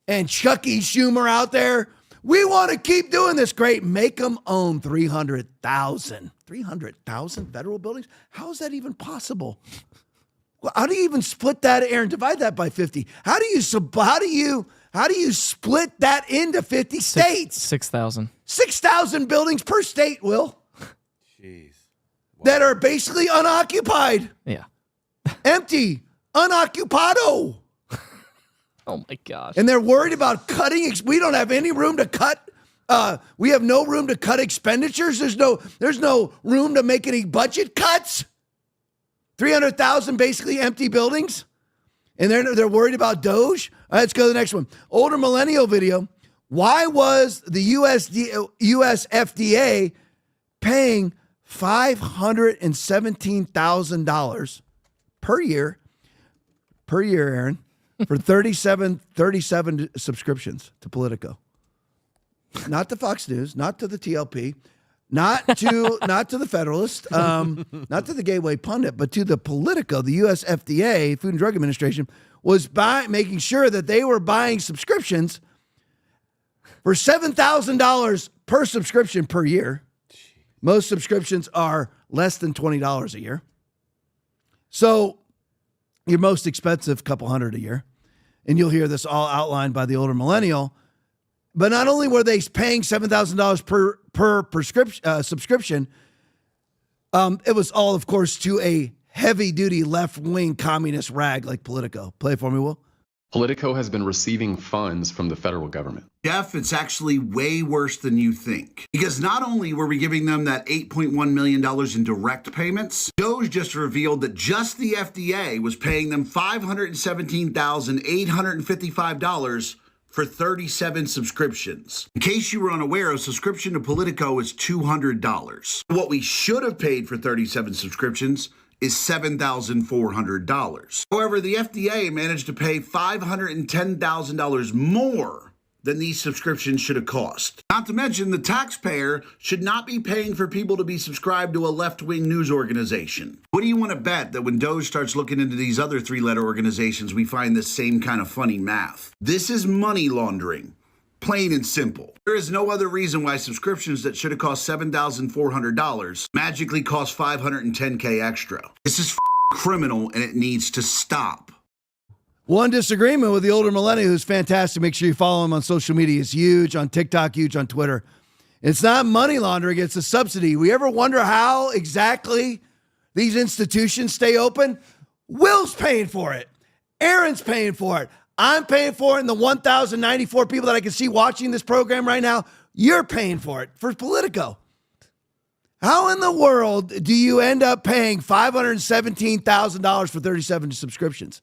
and Chucky Schumer out there. We want to keep doing this. Great. Make them own 300,000 federal buildings. How is that even possible? Well, how do you even split that, Aaron? Divide that by 50. How do you split that into 50 states? 6,000. 6,000 buildings per state, Will. Jeez. Wow. That are basically unoccupied. Yeah. Empty. Unoccupado. Oh my gosh. And they're worried about cutting. We don't have any room to cut. We have no room to cut expenditures. There's no room to make any budget cuts. 300,000 basically empty buildings. And they're worried about Doge. All right, let's go to the next one. Older millennial video. Why was the US FDA paying $517,000 per year, Aaron, for 37 subscriptions to Politico? Not to Fox News, not to the TLP, not to the Federalist, not to the Gateway Pundit, but to the Politico. The US FDA, Food and Drug Administration, was making sure that they were buying subscriptions for $7,000 per subscription per year. Most subscriptions are less than $20 a year. So your most expensive, couple hundred a year. And you'll hear this all outlined by the older millennial. But not only were they paying $7,000 per subscription, it was all, of course, to a heavy-duty left-wing communist rag like Politico. Play it for me, Will. Politico has been receiving funds from the federal government. Jeff, it's actually way worse than you think. Because not only were we giving them that $8.1 million in direct payments, Doge just revealed that just the FDA was paying them $517,855 for 37 subscriptions. In case you were unaware, a subscription to Politico is $200. What we should have paid for 37 subscriptions is $7,400. However, the FDA managed to pay $510,000 more than these subscriptions should have cost. Not to mention, the taxpayer should not be paying for people to be subscribed to a left-wing news organization. What do you want to bet that when Doge starts looking into these other three-letter organizations, we find the same kind of funny math? This is money laundering. Plain and simple. There is no other reason why subscriptions that should have cost $7,400 magically cost $510K extra. This is criminal and it needs to stop. One disagreement with the older millennial who's fantastic. Make sure you follow him on social media. He's huge on TikTok, huge on Twitter. It's not money laundering, it's a subsidy. We ever wonder how exactly these institutions stay open? Will's paying for it. Aaron's paying for it. I'm paying for it, and the 1,094 people that I can see watching this program right now, you're paying for it, for Politico. How in the world do you end up paying $517,000 for 37 subscriptions?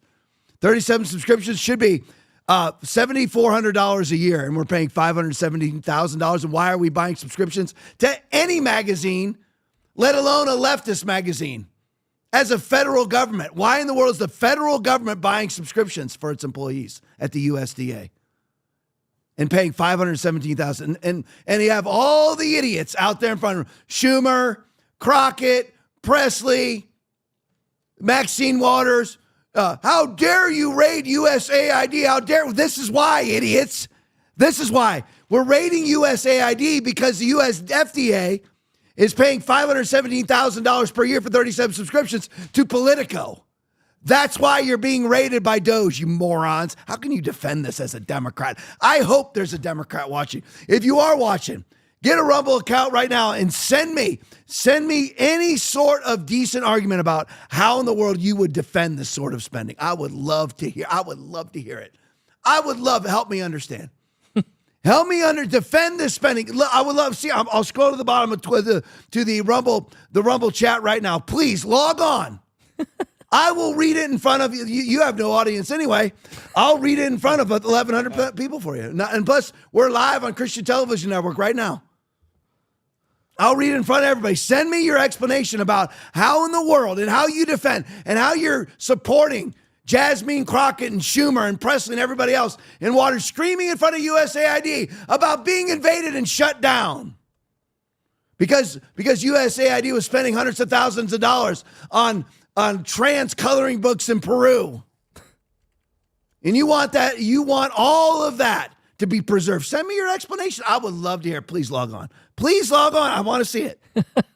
37 subscriptions should be $7,400 a year, and we're paying $517,000. And why are we buying subscriptions to any magazine, let alone a leftist magazine? As a federal government, why in the world is the federal government buying subscriptions for its employees at the USDA? and paying $517,000. And you have all the idiots out there in front of him. Schumer, Crockett, Presley, Maxine Waters. How dare you raid USAID? How dare? This is why, idiots. This is why. We're raiding USAID because the US FDA is paying $517,000 per year for 37 subscriptions to Politico. That's why you're being raided by Doge, you morons. How can you defend this as a Democrat? I hope there's a Democrat watching. If you are watching, get a Rumble account right now and send me any sort of decent argument about how in the world you would defend this sort of spending. I would love to hear it. Help me understand. Help me defend this spending. I would love to see. I'll scroll to the bottom of to the Rumble chat right now. Please log on. I will read it in front of you. You have no audience anyway. I'll read it in front of 1,100 people for you. And plus, we're live on Christian Television Network right now. I'll read it in front of everybody. Send me your explanation about how in the world and how you defend and how you're supporting Jasmine Crockett and Schumer and Presley and everybody else in Waters screaming in front of USAID about being invaded and shut down. Because USAID was spending hundreds of thousands of dollars on trans coloring books in Peru. And you want all of that to be preserved. Send me your explanation. I would love to hear it. Please log on. I want to see it.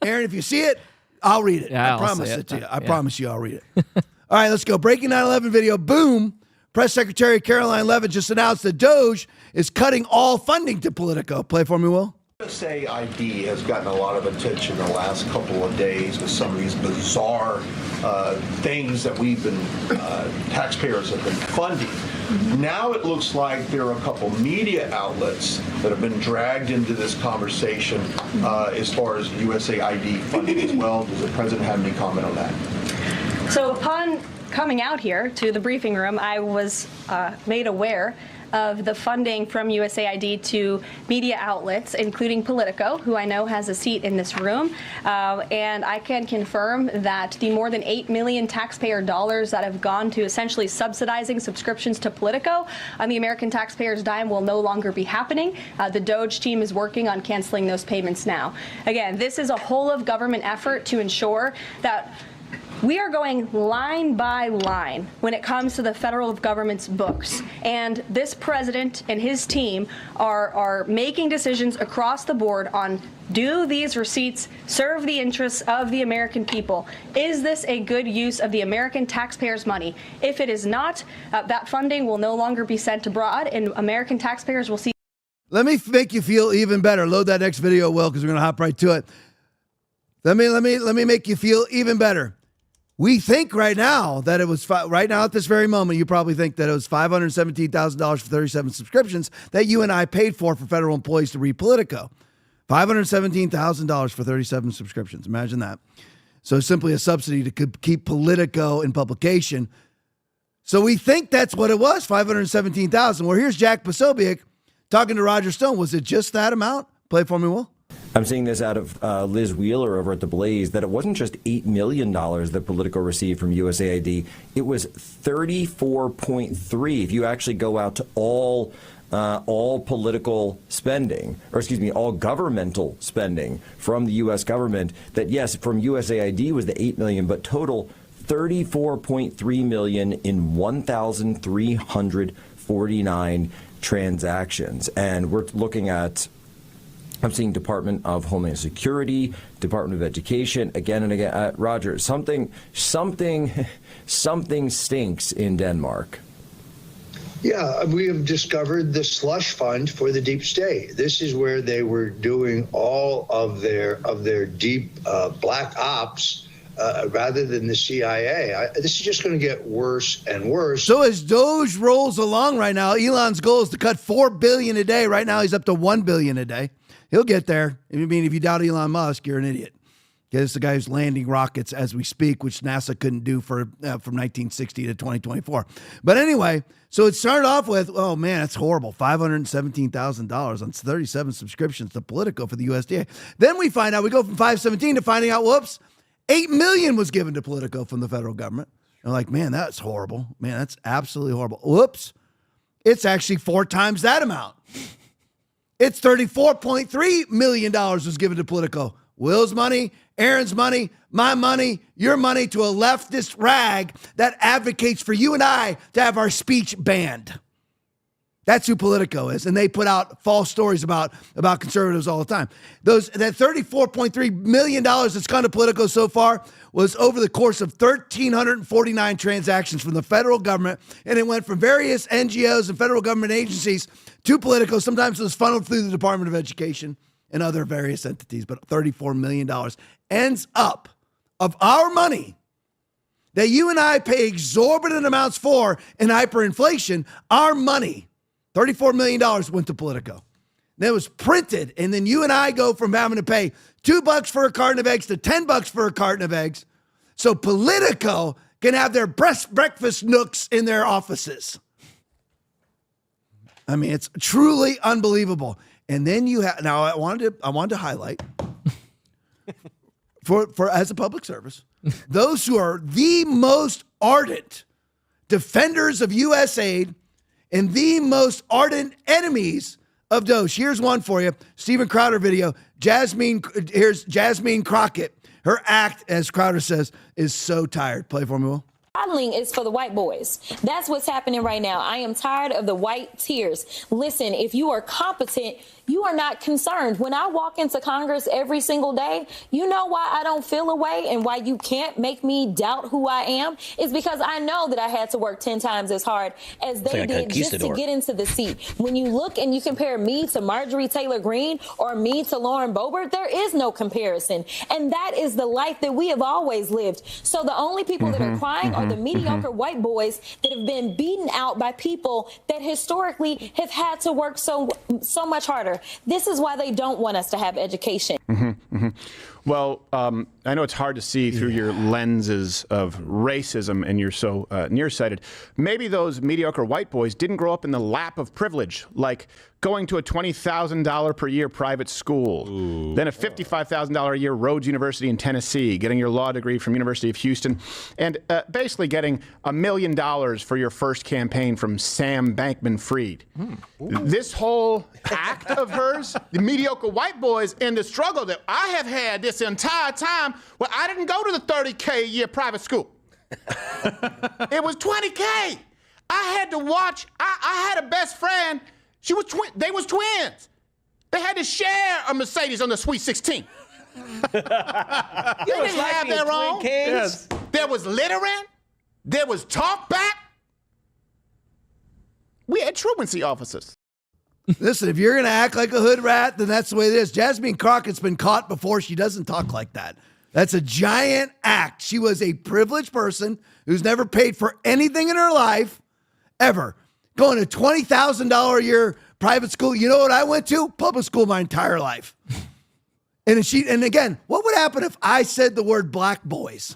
Aaron, if you see it, I'll read it. Yeah, I promise it to you. I promise you I'll read it. All right, let's go. Breaking 9/11 video. Boom. Press Secretary Caroline Leavitt just announced that Doge is cutting all funding to Politico. Play for me, Will. USAID has gotten a lot of attention the last couple of days with some of these bizarre things that taxpayers have been funding. Now it looks like there are a couple media outlets that have been dragged into this conversation as far as USAID funding as well. Does the president have any comment on that? So upon coming out here to the briefing room, I was made aware of the funding from USAID to media outlets, including Politico, who I know has a seat in this room. And I can confirm that the more than $8 million taxpayer dollars that have gone to essentially subsidizing subscriptions to Politico on the American taxpayers' dime will no longer be happening. The Doge team is working on canceling those payments now. Again, this is a whole of government effort to ensure that we are going line by line when it comes to the federal government's books. And this president and his team are making decisions across the board on, do these receipts serve the interests of the American people? Is this a good use of the American taxpayers' money? If it is not, that funding will no longer be sent abroad, and American taxpayers will see. Let me make you feel even better. Load that next video, Will, because we're going to hop right to it. Let me make you feel even better. We think right now that it was, right now at this very moment, you probably think that it was $517,000 for 37 subscriptions that you and I paid for federal employees to read Politico. $517,000 for 37 subscriptions. Imagine that. So simply a subsidy to keep Politico in publication. So we think that's what it was, $517,000. Well, here's Jack Posobiec talking to Roger Stone. Was it just that amount? Play for me, Will. I'm seeing this out of Liz Wheeler over at The Blaze, that it wasn't just $8 million that Politico received from USAID. It was 34.3 if you actually go out to all political spending, or excuse me, all governmental spending from the U.S. government. That, yes, from USAID was the $8 million, but total $34.3 million in 1,349 transactions. And we're looking at, I'm seeing Department of Homeland Security, Department of Education, again and again. Roger, something stinks in Denmark. Yeah, we have discovered the slush fund for the deep state. This is where they were doing all of their deep black ops rather than the CIA. This is just going to get worse and worse. So as Doge rolls along right now, Elon's goal is to cut $4 billion a day. Right now, he's up to $1 billion a day. He'll get there. I mean, if you doubt Elon Musk, you're an idiot. Okay, it's the guy who's landing rockets as we speak, which NASA couldn't do from 1960 to 2024. But anyway, so it started off with, oh man, that's horrible, $517,000 on 37 subscriptions to Politico for the USDA. Then we find out, we go from 517 to finding out, whoops, $8 million was given to Politico from the federal government. And we're like, man, that's horrible. Man, that's absolutely horrible. Whoops. It's actually 4 times that amount. It's $34.3 million was given to Politico. Will's money, Aaron's money, my money, your money to a leftist rag that advocates for you and I to have our speech banned. That's who Politico is. And they put out false stories about conservatives all the time. That $34.3 million that's gone to Politico so far was over the course of 1,349 transactions from the federal government. And it went from various NGOs and federal government agencies to Politico. Sometimes it was funneled through the Department of Education and other various entities. But $34 million ends up of our money that you and I pay exorbitant amounts for in hyperinflation. Our money, $34 million went to Politico. That was printed, and then you and I go from having to pay $2 for a carton of eggs to $10 for a carton of eggs, so Politico can have their breakfast nooks in their offices. I mean, it's truly unbelievable. And then you have now. I wanted to highlight for as a public service, those who are the most ardent defenders of U.S. aid and the most ardent enemies of Doge. Here's one for you. Steven Crowder video. Here's Jasmine Crockett. Her act, as Crowder says, is so tired. Play for me, Will. Coddling is for the white boys. That's what's happening right now. I am tired of the white tears. Listen, if you are competent, you are not concerned. When I walk into Congress every single day, you know why I don't feel a way and why you can't make me doubt who I am? Is because I know that I had to work 10 times as hard as they did just to get into the seat. When you look and you compare me to Marjorie Taylor Greene or me to Lauren Boebert, there is no comparison. And that is the life that we have always lived. So the only people that are crying are the mediocre white boys that have been beaten out by people that historically have had to work so much harder. This is why they don't want us to have education. Well, I know it's hard to see through your lenses of racism, and you're so nearsighted. Maybe those mediocre white boys didn't grow up in the lap of privilege, like going to a $20,000 per year private school, then a $55,000 a year Rhodes University in Tennessee, getting your law degree from University of Houston, and basically getting $1 million for your first campaign from Sam Bankman-Fried. This whole act of hers, the mediocre white boys, and the struggle that I have had this entire time, well, I didn't go to the $30K a year private school. It was $20K. I had to watch. I had a best friend. They was twins. They had to share a Mercedes on the Sweet 16. They didn't have their own. Yes. There was littering. There was talk back. We had truancy officers. Listen, if you're going to act like a hood rat, then that's the way it is. Jasmine Crockett's been caught before. She doesn't talk like that. That's a giant act. She was a privileged person who's never paid for anything in her life, ever. Going to $20,000 a year private school. You know what I went to? Public school my entire life. And again, what would happen if I said the word black boys?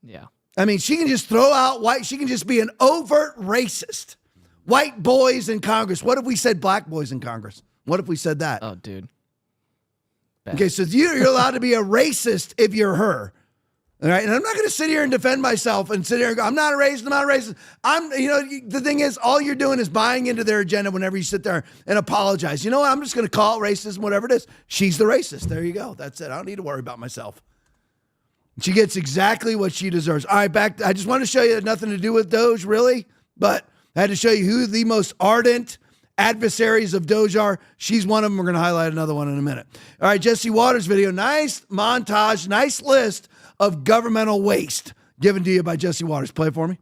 Yeah. I mean, she can just throw out white. She can just be an overt racist. White boys in Congress. What if we said black boys in Congress? What if we said that? Oh, dude. Bad. Okay, so you're allowed to be a racist if you're her. All right, and I'm not going to sit here and defend myself and sit here and go, I'm not a racist, I'm not a racist. The thing is, all you're doing is buying into their agenda whenever you sit there and apologize. You know what? I'm just going to call it racism, whatever it is. She's the racist. There you go. That's it. I don't need to worry about myself. She gets exactly what she deserves. All right, back. I just want to show you nothing to do with Doge, really, but I had to show you who the most ardent adversaries of Doge are. She's one of them. We're going to highlight another one in a minute. All right, Jesse Waters' video. Nice montage, nice list of governmental waste given to you by Jesse Waters. Play it for me.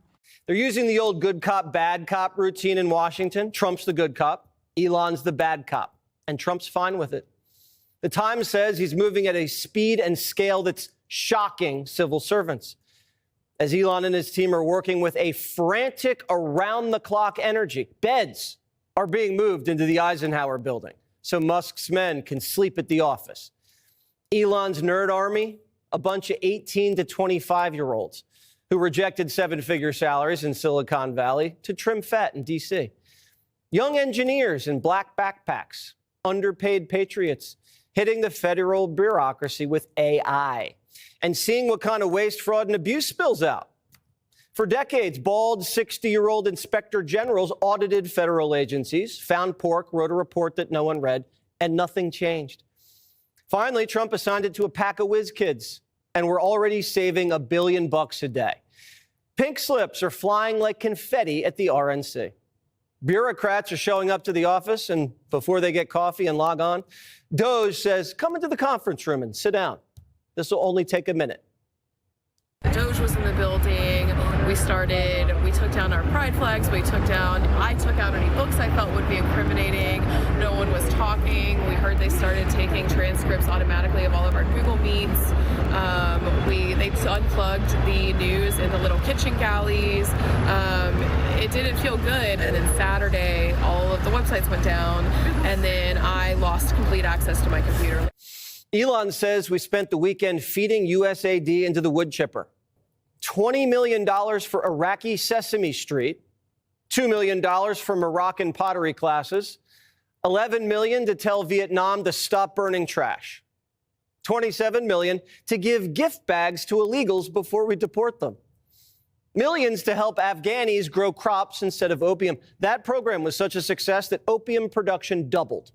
They're using the old good cop, bad cop routine in Washington. Trump's the good cop. Elon's the bad cop. And Trump's fine with it. The Times says he's moving at a speed and scale that's shocking civil servants. As Elon and his team are working with a frantic around-the-clock energy, beds are being moved into the Eisenhower building so Musk's men can sleep at the office. Elon's nerd army, a bunch of 18 to 25-year-olds who rejected seven-figure salaries in Silicon Valley to trim fat in D.C. Young engineers in black backpacks, underpaid patriots, hitting the federal bureaucracy with AI and seeing what kind of waste, fraud, and abuse spills out. For decades, bald 60-year-old inspector generals audited federal agencies, found pork, wrote a report that no one read, and nothing changed. Finally, Trump assigned it to a pack of whiz kids, and we're already saving $1 billion a day. Pink slips are flying like confetti at the RNC. Bureaucrats are showing up to the office, and before they get coffee and log on, Doge says, come into the conference room and sit down. This will only take a minute. Doge was in the building. We took down our pride flags. I took out any books I felt would be incriminating. No one was talking. We heard they started taking transcripts automatically of all of our Google Meets. They unplugged the news in the little kitchen galleys. It didn't feel good. And then Saturday, all of the websites went down, and then I lost complete access to my computer. Elon says we spent the weekend feeding USAID into the wood chipper. $20 million for Iraqi Sesame Street, $2 million for Moroccan pottery classes, $11 million to tell Vietnam to stop burning trash, $27 million to give gift bags to illegals before we deport them, millions to help Afghanis grow crops instead of opium. That program was such a success that opium production doubled.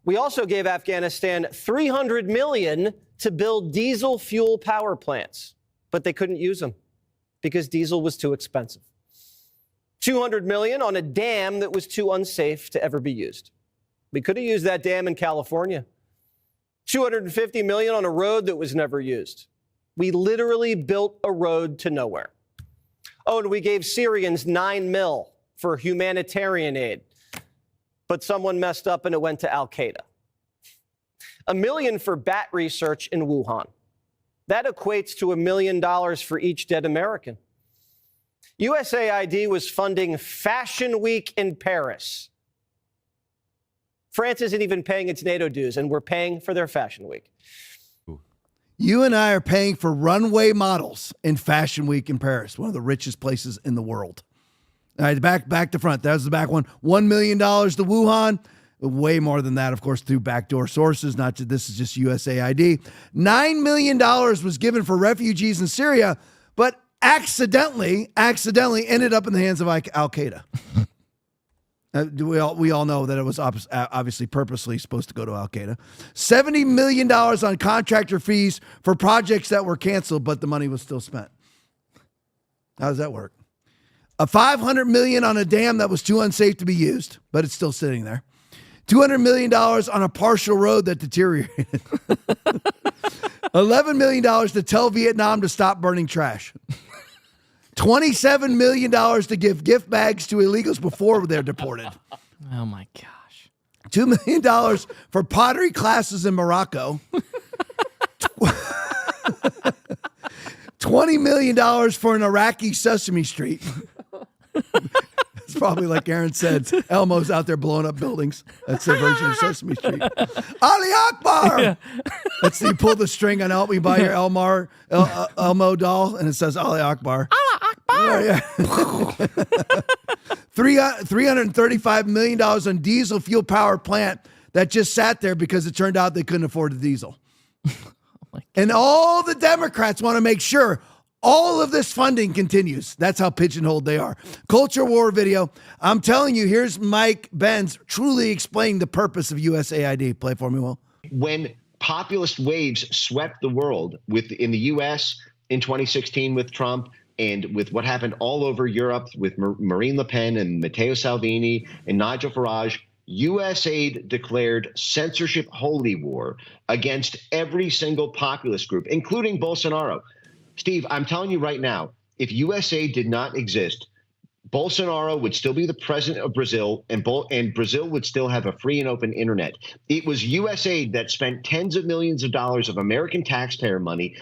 We also gave Afghanistan $300 million to build diesel fuel power plants, but they couldn't use them because diesel was too expensive. $200 million on a dam that was too unsafe to ever be used. We could have used that dam in California. $250 million on a road that was never used. We literally built a road to nowhere. Oh, and we gave Syrians $9 million for humanitarian aid, but someone messed up and it went to Al-Qaeda. $1 million for bat research in Wuhan. That equates to $1 million for each dead American. USAID was funding Fashion Week in Paris. France isn't even paying its NATO dues, and we're paying for their Fashion Week. You and I are paying for runway models in Fashion Week in Paris, one of the richest places in the world. All right, back to front. That was the back one. $1 million to Wuhan. Way more than that, of course, through backdoor sources. This is just USAID. $9 million was given for refugees in Syria, but accidentally ended up in the hands of Al-Qaeda. We all know that it was obviously purposely supposed to go to Al-Qaeda. $70 million on contractor fees for projects that were canceled, but the money was still spent. How does that work? $500 million on a dam that was too unsafe to be used, but it's still sitting there. $200 million on a partial road that deteriorated. $11 million to tell Vietnam to stop burning trash. $27 million to give gift bags to illegals before they're deported. Oh, my gosh. $2 million for pottery classes in Morocco. $20 million for an Iraqi Sesame Street. It's probably like Aaron said, Elmo's out there blowing up buildings. That's their version of Sesame Street. Ali Akbar! Yeah. That's you pull the string on Elmo, you buy your Elmo doll, and it says Ali Akbar. Allah Akbar! Yeah. $335 million on diesel fuel power plant that just sat there because it turned out they couldn't afford the diesel. And all the Democrats want to make sure all of this funding continues. That's how pigeonholed they are. Culture war video. I'm telling you, here's Mike Benz truly explaining the purpose of USAID. Play for me, Will. When populist waves swept the world in the U.S. in 2016 with Trump and with what happened all over Europe with Marine Le Pen and Matteo Salvini and Nigel Farage, USAID declared censorship holy war against every single populist group, including Bolsonaro. Steve, I'm telling you right now, if USAID did not exist, Bolsonaro would still be the president of Brazil, and Brazil would still have a free and open internet. It was USAID that spent tens of millions of dollars of American taxpayer money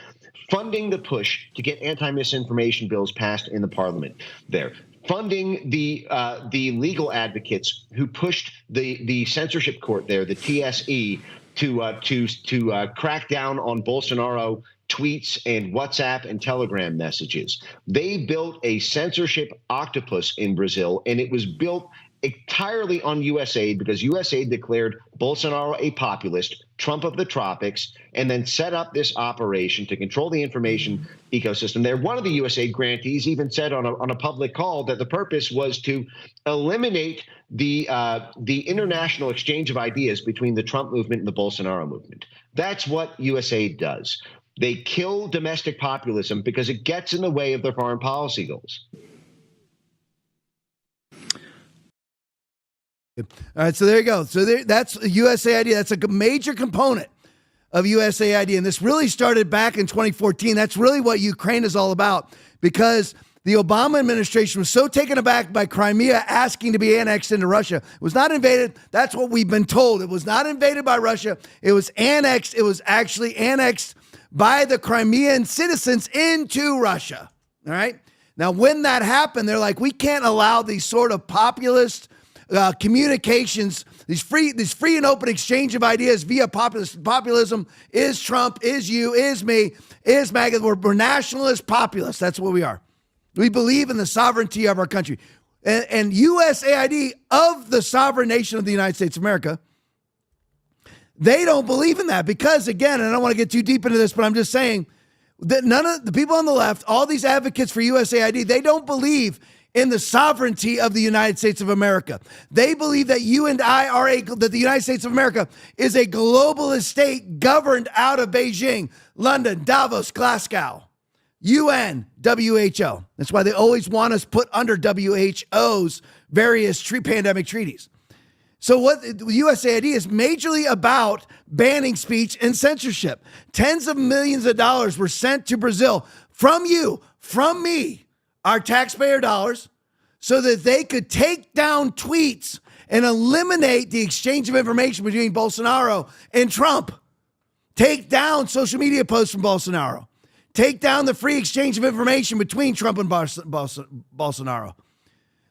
funding the push to get anti-misinformation bills passed in the parliament there, funding the legal advocates who pushed the censorship court there, the TSE, to crack down on Bolsonaro tweets and WhatsApp and Telegram messages. They built a censorship octopus in Brazil, and it was built entirely on USAID because USAID declared Bolsonaro a populist, Trump of the tropics, and then set up this operation to control the information ecosystem there. One of the USAID grantees even said on a public call that the purpose was to eliminate the international exchange of ideas between the Trump movement and the Bolsonaro movement. That's what USAID does. They kill domestic populism because it gets in the way of their foreign policy goals. All right, so there you go. So that's USAID. That's a major component of USAID. And this really started back in 2014. That's really what Ukraine is all about, because the Obama administration was so taken aback by Crimea asking to be annexed into Russia. It was not invaded. That's what we've been told. It was not invaded by Russia. It was annexed. It was actually annexed by the Crimean citizens into Russia. All right. Now, when that happened, they're like, we can't allow these sort of populist communications, these free and open exchange of ideas via populism. Is Trump, is you, is me, is MAGA. We're nationalist populists. That's what we are. We believe in the sovereignty of our country. And USAID, of the sovereign nation of the United States of America, they don't believe in that because, again, and I don't want to get too deep into this, but I'm just saying that none of the people on the left, all these advocates for USAID, they don't believe in the sovereignty of the United States of America. They believe that you and I are that the United States of America is a globalist state governed out of Beijing, London, Davos, Glasgow, UN, WHO. That's why they always want us put under WHO's various pandemic treaties. So what USAID is majorly about banning speech and censorship. Tens of millions of dollars were sent to Brazil from you, from me, our taxpayer dollars, so that they could take down tweets and eliminate the exchange of information between Bolsonaro and Trump. Take down social media posts from Bolsonaro. Take down the free exchange of information between Trump and Bolsonaro,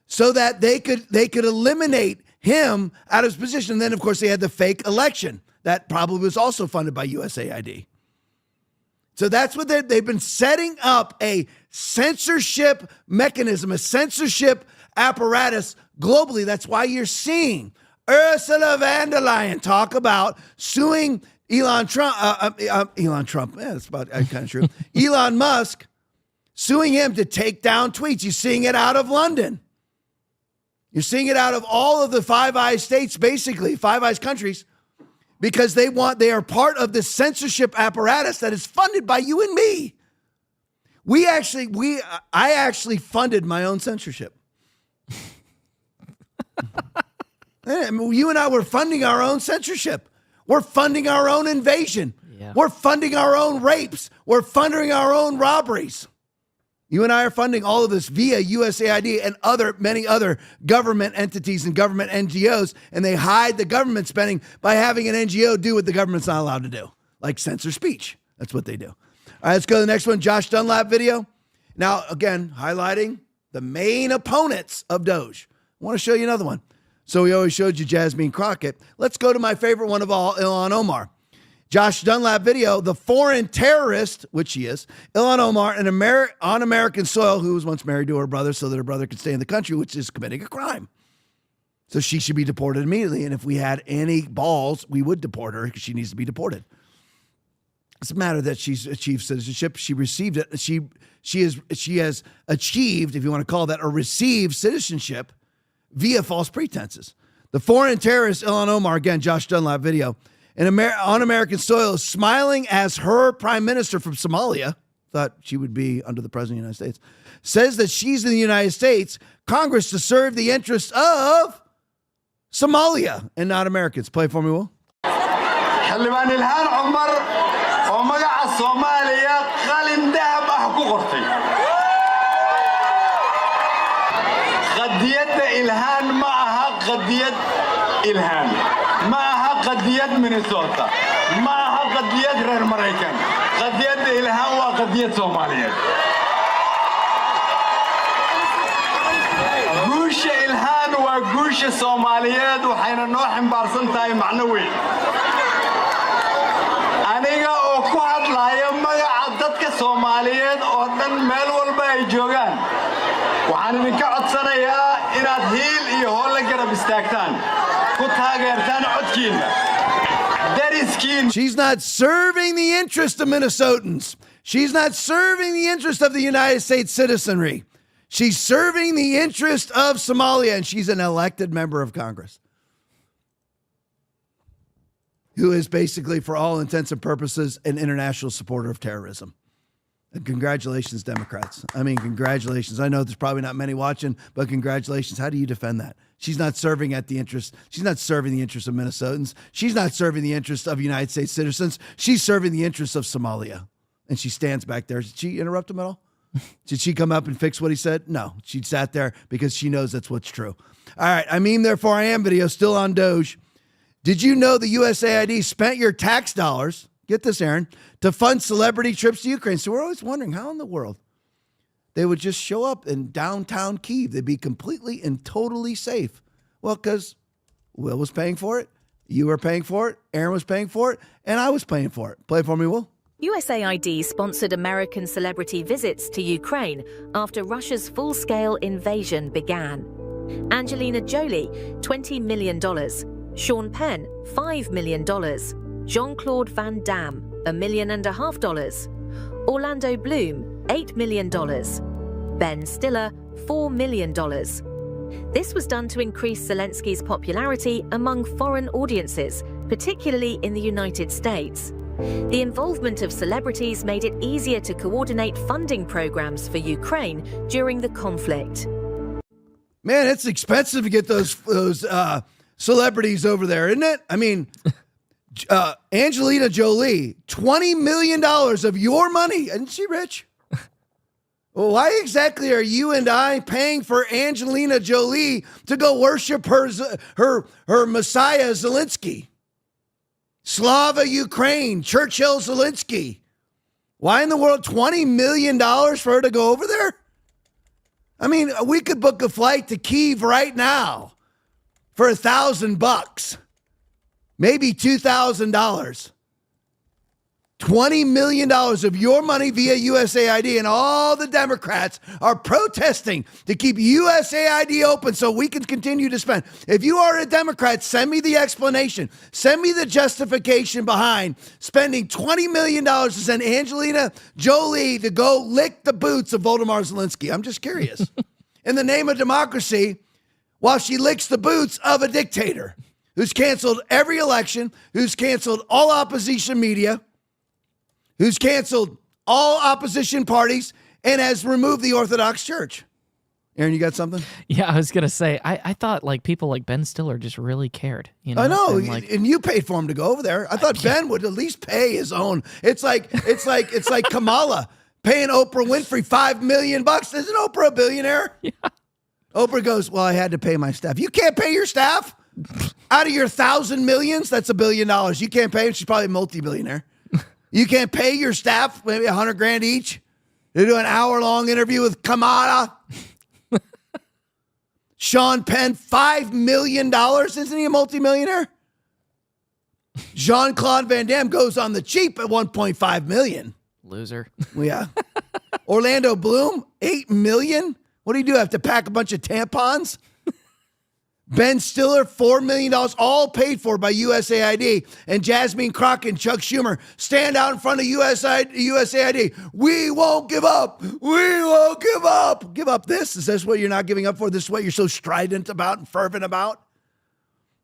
so that they could eliminate him out of his position. And then, of course, they had the fake election that probably was also funded by USAID. So that's what they've been setting up, a censorship mechanism, a censorship apparatus globally. That's why you're seeing Ursula von der Leyen talk about suing Elon Trump. Yeah, that's about kind of true. Elon Musk suing him to take down tweets. You're seeing it out of London. You're seeing it out of all of the Five Eyes states, basically, Five Eyes countries, because they are part of the censorship apparatus that is funded by you and me. I actually funded my own censorship. You and I were funding our own censorship. We're funding our own invasion. Yeah. We're funding our own rapes. We're funding our own robberies. You and I are funding all of this via USAID and many other government entities and government NGOs, and they hide the government spending by having an NGO do what the government's not allowed to do, like censor speech. That's what they do. All right, let's go to the next one. Josh Dunlap video. Now, again, highlighting the main opponents of Doge. I want to show you another one. So we always showed you Jasmine Crockett. Let's go to my favorite one of all, Ilhan Omar. Josh Dunlap video, the foreign terrorist, which she is, Ilhan Omar, on American soil, who was once married to her brother so that her brother could stay in the country, which is committing a crime. So she should be deported immediately. And if we had any balls, we would deport her because she needs to be deported. It's a matter that she's achieved citizenship. She received it. She has achieved, if you want to call that, or received citizenship via false pretenses. The foreign terrorist, Ilhan Omar, again, Josh Dunlap video, on American soil, is smiling as her prime minister from Somalia, thought she would be under the president of the United States, says that she's in the United States, Congress, to serve the interests of Somalia and not Americans. Play for me, Will. xildhibaan ilhaan cumar oo magaca Soomaaliya qalin dahab ah ku qortay qadiyadda ilhaan ma aha qadiyad ilhaan ma aha qadiyad Minnesota ma aha qadiyad reer Maraykan qadiyadda ilhaan waa qadiyad Soomaaliyeed guusha ilhaan waa guusha Soomaaliyeed waxayna noo ximbaarsan tahay macno weyn aniga oo ku hadlaya magaca dadka Soomaaliyeed oo dhan meel walba ay joogaan waxaan idinka codsanayaa inaad hiil iyo hool la garab istaagtaan ku taageertaan codkiina She's not serving the interest of Minnesotans. She's not serving the interest of the United States citizenry. She's serving the interest of Somalia, and she's an elected member of Congress who is basically, for all intents and purposes, an international supporter of terrorism. And congratulations, Democrats. I mean, congratulations. I know there's probably not many watching, but congratulations. How do you defend that? She's not serving at the interest. She's not serving the interests of Minnesotans. She's not serving the interests of United States citizens. She's serving the interests of Somalia. And she stands back there. Did she interrupt him at all? Did she come up and fix what he said? No. She sat there because she knows that's what's true. All right. I mean, therefore I am video still on Doge. Did you know the USAID spent your tax dollars, get this, Aaron, to fund celebrity trips to Ukraine? So we're always wondering how in the world they would just show up in downtown Kyiv. They'd be completely and totally safe. Well, because Will was paying for it, you were paying for it, Aaron was paying for it, and I was paying for it. Play it for me, Will. USAID sponsored American celebrity visits to Ukraine after Russia's full-scale invasion began. Angelina Jolie, $20 million. Sean Penn, $5 million. Jean-Claude Van Damme, $1.5 million. Orlando Bloom, $8 million. Ben Stiller, $4 million. This was done to increase Zelensky's popularity among foreign audiences, particularly in the United States. The involvement of celebrities made it easier to coordinate funding programs for Ukraine during the conflict. Man, it's expensive to get those celebrities over there, isn't it? I mean, Angelina Jolie, $20 million of your money. Isn't she rich? Well, why exactly are you and I paying for Angelina Jolie to go worship her Messiah Zelensky? Slava Ukraine, Churchill Zelensky. Why in the world $20 million for her to go over there? I mean, we could book a flight to Kyiv right now for $1,000, maybe $2,000. $20 million of your money via USAID, and all the Democrats are protesting to keep USAID open so we can continue to spend. If you are a Democrat, send me the explanation. Send me the justification behind spending $20 million to send Angelina Jolie to go lick the boots of Volodymyr Zelensky. I'm just curious. In the name of democracy, while she licks the boots of a dictator who's canceled every election, who's canceled all opposition media, who's canceled all opposition parties, and has removed the Orthodox Church. Aaron, you got something? Yeah, I was going to say, I thought like people like Ben Stiller just really cared. You know? I know, and you paid for him to go over there. I thought Ben would at least pay his own. It's like Kamala paying Oprah Winfrey $5 million. Isn't Oprah a billionaire? Yeah. Oprah goes, well, I had to pay my staff. You can't pay your staff? Out of your 1,000 millions, that's $1 billion. You can't pay him. She's probably a multi-billionaire. You can't pay your staff maybe $100,000 each to do an hour-long interview with Kamala. Sean Penn, $5 million. Isn't he a multimillionaire? Jean-Claude Van Damme goes on the cheap at $1.5 million. Loser. Yeah. Orlando Bloom, $8 million. What do you do? Have to pack a bunch of tampons? Ben Stiller, $4 million, all paid for by USAID. And Jasmine Crockett and Chuck Schumer stand out in front of USAID. We won't give up. We won't give up. Give up this? Is this what you're not giving up for? This is what you're so strident about and fervent about?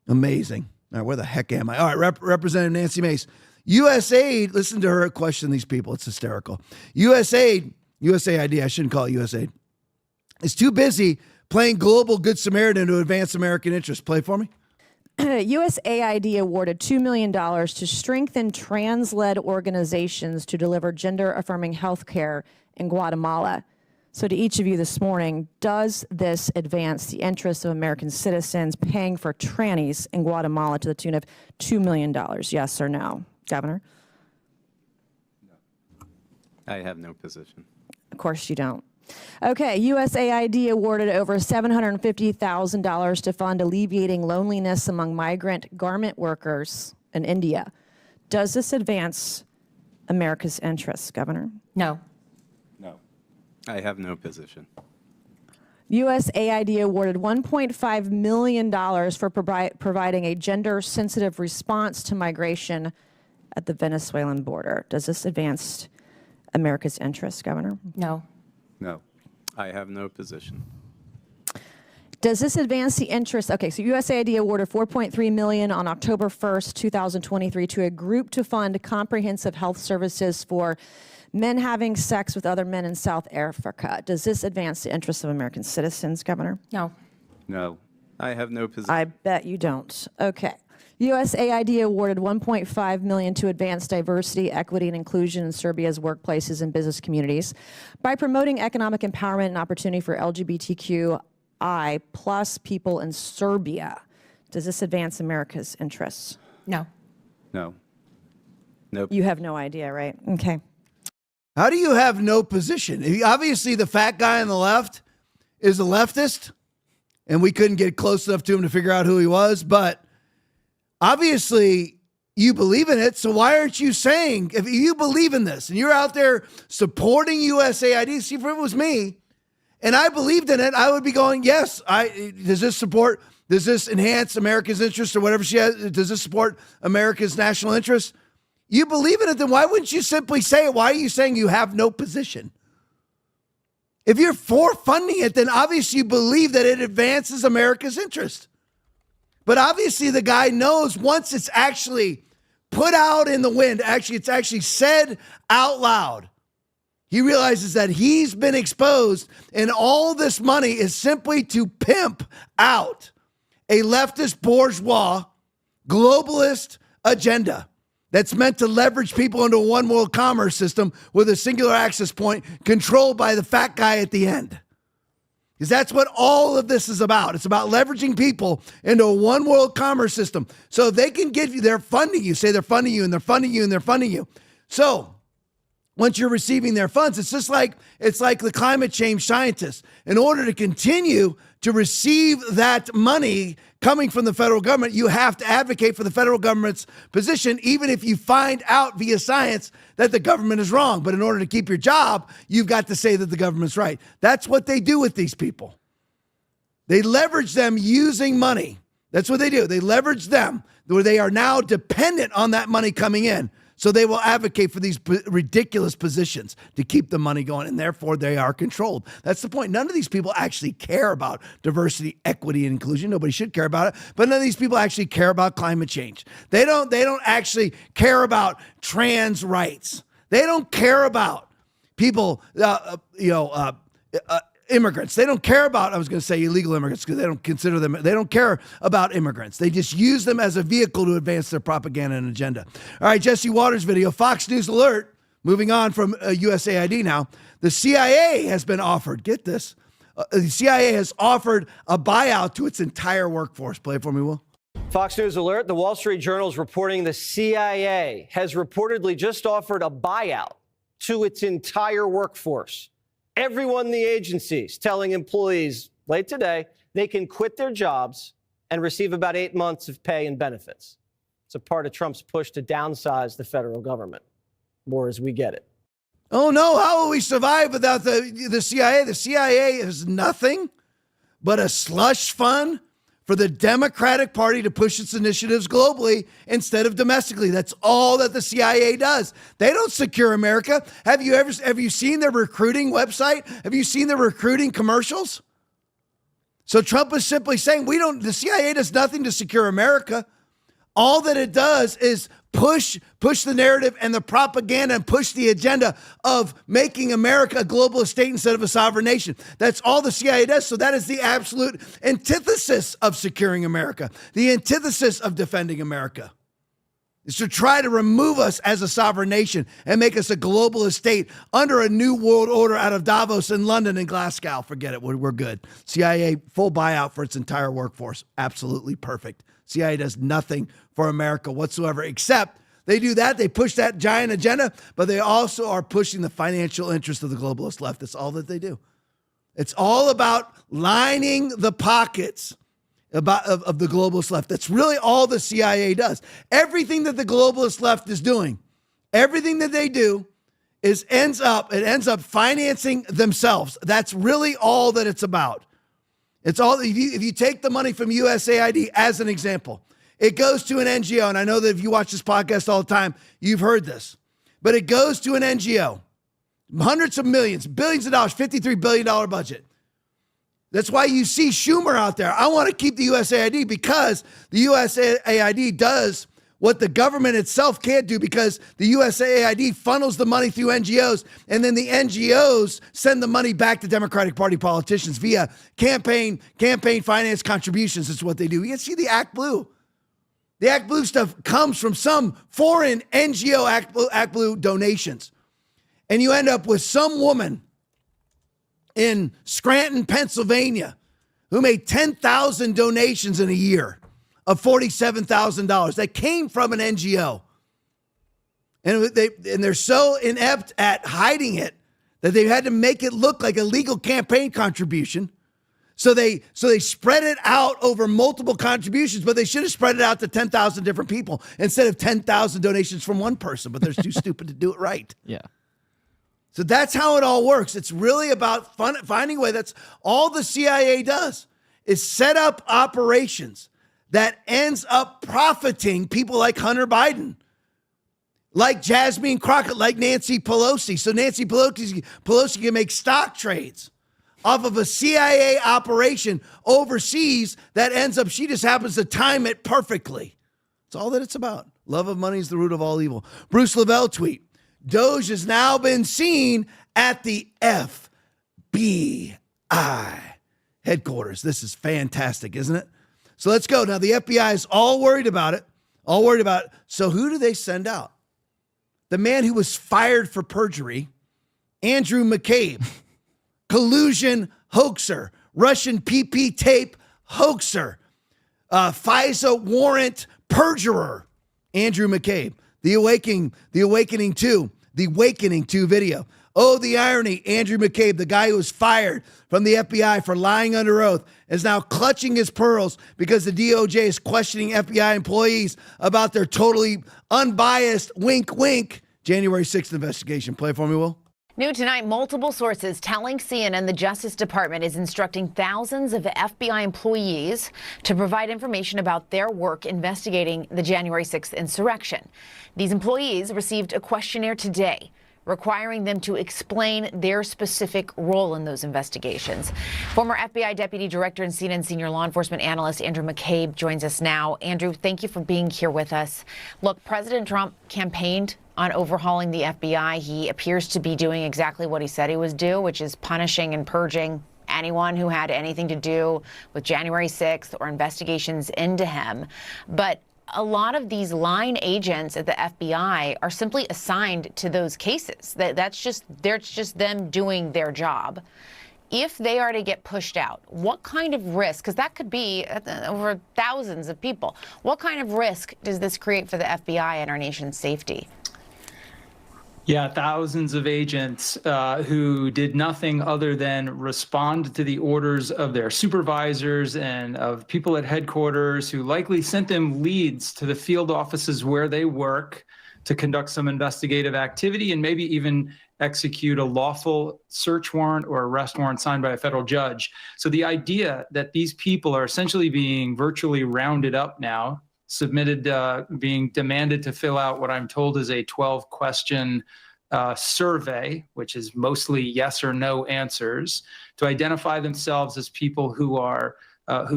Amazing. All right, where the heck am I? All right, Representative Nancy Mace. USAID, listen to her question these people. It's hysterical. USAID, I shouldn't call it USAID, is too busy playing global Good Samaritan to advance American interests. Play for me. USAID awarded $2 million to strengthen trans-led organizations to deliver gender-affirming health care in Guatemala. So to each of you this morning, does this advance the interests of American citizens paying for trannies in Guatemala to the tune of $2 million? Yes or no? Governor? I have no position. Of course you don't. Okay, USAID awarded over $750,000 to fund alleviating loneliness among migrant garment workers in India. Does this advance America's interests, Governor? No. No. I have no position. USAID awarded $1.5 million for providing a gender-sensitive response to migration at the Venezuelan border. Does this advance America's interests, Governor? No. No, I have no position. Does this advance the interest? Okay, so USAID awarded $4.3 million on October 1st, 2023 to a group to fund comprehensive health services for men having sex with other men in South Africa. Does this advance the interests of American citizens, Governor? No. No, I have no position. I bet you don't. Okay. USAID awarded $1.5 million to advance diversity, equity, and inclusion in Serbia's workplaces and business communities by promoting economic empowerment and opportunity for LGBTQI plus people in Serbia. Does this advance America's interests? No. No. Nope. You have no idea, right? Okay. How do you have no position? Obviously, the fat guy on the left is a leftist, and we couldn't get close enough to him to figure out who he was, but obviously you believe in it, so why aren't you saying, if you believe in this and you're out there supporting USAID, see, if it was me and I believed in it, I would be going, yes, does this enhance America's interest or whatever she has? Does this support America's national interest? You believe in it, then why wouldn't you simply say it? Why are you saying you have no position? If you're for funding it, then obviously you believe that it advances America's interest. But obviously the guy knows once it's actually put out in the wind, it's actually said out loud, he realizes that he's been exposed and all this money is simply to pimp out a leftist bourgeois globalist agenda that's meant to leverage people into a one world commerce system with a singular access point controlled by the fat guy at the end. Because that's what all of this is about. It's about leveraging people into a one world commerce system. So they can give you, they're funding you, say they're funding you and they're funding you and they're funding you. So once you're receiving their funds, it's like the climate change scientists. In order to continue to receive that money coming from the federal government, you have to advocate for the federal government's position, even if you find out via science that the government is wrong. But in order to keep your job, you've got to say that the government's right. That's what they do with these people. They leverage them using money. That's what they do. They leverage them where they are now dependent on that money coming in. So they will advocate for these ridiculous positions to keep the money going, and therefore they are controlled. That's the point. None of these people actually care about diversity, equity, and inclusion. Nobody should care about it, but none of these people actually care about climate change. They don't actually care about trans rights. They don't care about people, immigrants. They don't care about, I was going to say illegal immigrants because they don't consider them, they don't care about immigrants. They just use them as a vehicle to advance their propaganda and agenda. All right, Jesse Waters video, Fox News alert, moving on from USAID now. The CIA has been offered, get this, the CIA has offered a buyout to its entire workforce. Play it for me, Will. Fox News alert, the Wall Street Journal is reporting the CIA has reportedly just offered a buyout to its entire workforce. Everyone in the agencies telling employees late today they can quit their jobs and receive about 8 months of pay and benefits. It's a part of Trump's push to downsize the federal government. More as we get it. Oh, no. How will we survive without the CIA? The CIA is nothing but a slush fund for the Democratic Party to push its initiatives globally instead of domestically. That's all that the CIA does. They don't secure America. Have you seen their recruiting website? Have you seen their recruiting commercials? So Trump is simply saying the CIA does nothing to secure America. All that it does is push the narrative and the propaganda and push the agenda of making America a globalist state instead of a sovereign nation. That's all the CIA does. So that is the absolute antithesis of securing America. The antithesis of defending America is to try to remove us as a sovereign nation and make us a globalist state under a new world order out of Davos and London and Glasgow. Forget it. We're good. CIA, full buyout for its entire workforce. Absolutely perfect. CIA does nothing for America whatsoever, except they do that. They push that giant agenda, but they also are pushing the financial interest of the globalist left. That's all that they do. It's all about lining the pockets of the globalist left. That's really all the CIA does. Everything that the globalist left is doing, everything that they do ends up financing themselves. That's really all that it's about. It's all, if you take the money from USAID as an example, it goes to an NGO. And I know that if you watch this podcast all the time, you've heard this, but it goes to an NGO, hundreds of millions, billions of dollars, $53 billion budget. That's why you see Schumer out there. I want to keep the USAID because the USAID does what the government itself can't do, because the USAID funnels the money through NGOs, and then the NGOs send the money back to Democratic Party politicians via campaign finance contributions. That's what they do. You see the Act Blue. The Act Blue stuff comes from some foreign NGO Act Blue donations. And you end up with some woman in Scranton, Pennsylvania, who made 10,000 donations in a year of $47,000 that came from an NGO. And they're so inept at hiding it that they've had to make it look like a legal campaign contribution. So they spread it out over multiple contributions, but they should have spread it out to 10,000 different people instead of 10,000 donations from one person, but they're too stupid to do it right. Yeah. So that's how it all works. It's really about finding a way. That's all the CIA does, is set up operations that ends up profiting people like Hunter Biden, like Jasmine Crockett, like Nancy Pelosi. So Nancy Pelosi can make stock trades off of a CIA operation overseas that ends up, she just happens to time it perfectly. That's all that it's about. Love of money is the root of all evil. Bruce Lavelle tweet, Doge has now been seen at the FBI headquarters. This is fantastic, isn't it? So let's go. Now, the FBI is all worried about it. So who do they send out? The man who was fired for perjury, Andrew McCabe, collusion hoaxer, Russian PP tape hoaxer, FISA warrant perjurer, Andrew McCabe. The Awakening 2 video. Oh, the irony. Andrew McCabe, the guy who was fired from the FBI for lying under oath, is now clutching his pearls because the DOJ is questioning FBI employees about their totally unbiased, wink, wink, January 6th investigation. Play for me, Will. New tonight, multiple sources telling CNN the Justice Department is instructing thousands of FBI employees to provide information about their work investigating the January 6th insurrection. These employees received a questionnaire today requiring them to explain their specific role in those investigations. Former FBI Deputy Director and CNN Senior Law Enforcement Analyst Andrew McCabe joins us now. Andrew, thank you for being here with us. Look, President Trump campaigned on overhauling the FBI. He appears to be doing exactly what he said he would do, which is punishing and purging anyone who had anything to do with January 6th or investigations into him. But a lot of these line agents at the FBI are simply assigned to those cases. They're just them doing their job. If they are to get pushed out, what kind of risk, because that could be over thousands of people, what kind of risk does this create for the FBI and our nation's safety? Yeah, thousands of agents who did nothing other than respond to the orders of their supervisors and of people at headquarters who likely sent them leads to the field offices where they work to conduct some investigative activity and maybe even execute a lawful search warrant or arrest warrant signed by a federal judge. So the idea that these people are essentially being virtually rounded up now, being demanded to fill out what I'm told is a 12-question survey, which is mostly yes or no answers, to identify themselves as people who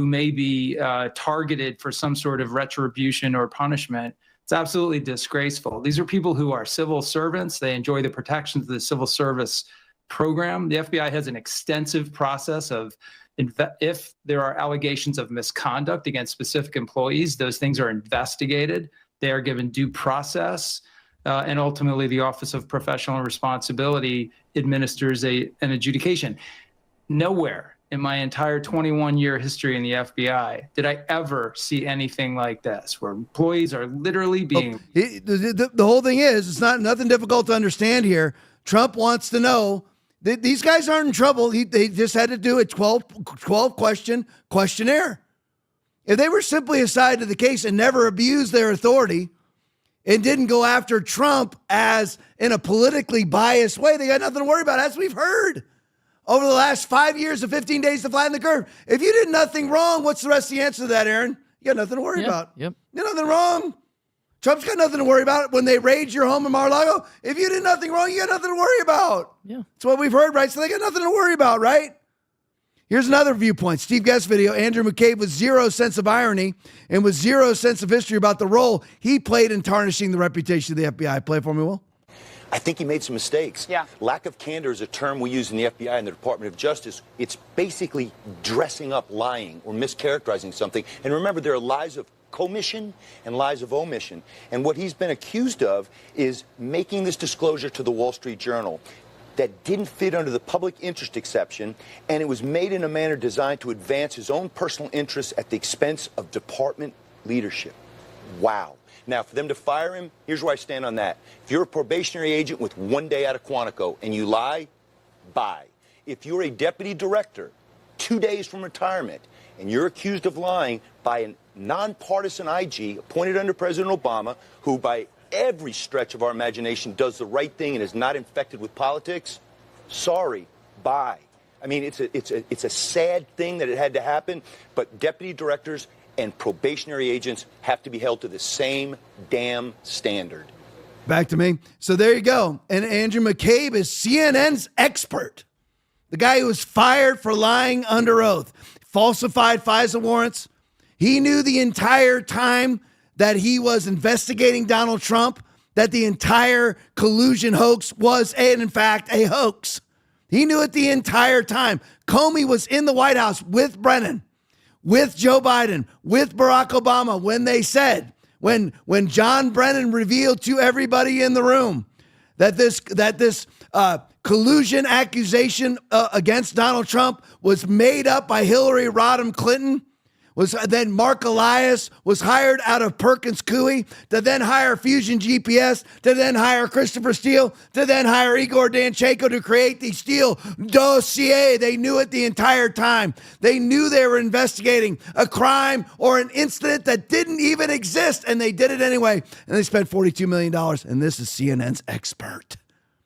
may be targeted for some sort of retribution or punishment. It's absolutely disgraceful. These are people who are civil servants. They enjoy the protections of the civil service program. The FBI has an extensive process of if there are allegations of misconduct against specific employees, those things are investigated. They are given due process, and ultimately the Office of Professional Responsibility administers an adjudication. Nowhere in my entire 21-year history in the FBI did I ever see anything like this, where employees are literally being... The whole thing is, it's nothing difficult to understand here. Trump wants to know that these guys aren't in trouble. They just had to do a 12-question questionnaire. If they were simply assigned to the case and never abused their authority and didn't go after Trump as in a politically biased way, they got nothing to worry about, as we've heard over the last 5 years of 15 days to flatten the curve. If you did nothing wrong, what's the rest of the answer to that, Aaron? You got nothing to worry about. Yep. You got nothing wrong. Trump's got nothing to worry about when they raid your home in Mar-a-Lago. If you did nothing wrong, you got nothing to worry about. Yeah. That's what we've heard, right? So they got nothing to worry about, right? Here's another viewpoint. Steve Guest video. Andrew McCabe with zero sense of irony and with zero sense of history about the role he played in tarnishing the reputation of the FBI. Play it for me, Will. I think he made some mistakes. Yeah. Lack of candor is a term we use in the FBI and the Department of Justice. It's basically dressing up lying or mischaracterizing something. And remember, there are lies of commission and lies of omission. And what he's been accused of is making this disclosure to the Wall Street Journal that didn't fit under the public interest exception, and it was made in a manner designed to advance his own personal interests at the expense of department leadership. Wow. Now, for them to fire him, here's where I stand on that. If you're a probationary agent with 1 day out of Quantico and you lie, bye. If you're a deputy director 2 days from retirement and you're accused of lying by a nonpartisan IG appointed under President Obama, who by every stretch of our imagination does the right thing and is not infected with politics, sorry, bye. I mean, it's a sad thing that it had to happen, but deputy directors and probationary agents have to be held to the same damn standard. Back to me. So there you go. And Andrew McCabe is CNN's expert. The guy who was fired for lying under oath, falsified FISA warrants. He knew the entire time that he was investigating Donald Trump, that the entire collusion hoax was, in fact, a hoax. He knew it the entire time. Comey was in the White House with Brennan, with Joe Biden, with Barack Obama when they said, when John Brennan revealed to everybody in the room that this collusion accusation against Donald Trump was made up by Hillary Rodham Clinton, then Mark Elias was hired out of Perkins Coie to then hire Fusion GPS, to then hire Christopher Steele, to then hire Igor Danchenko to create the Steele dossier. They knew it the entire time. They knew they were investigating a crime or an incident that didn't even exist, and they did it anyway. And they spent $42 million. And this is CNN's expert,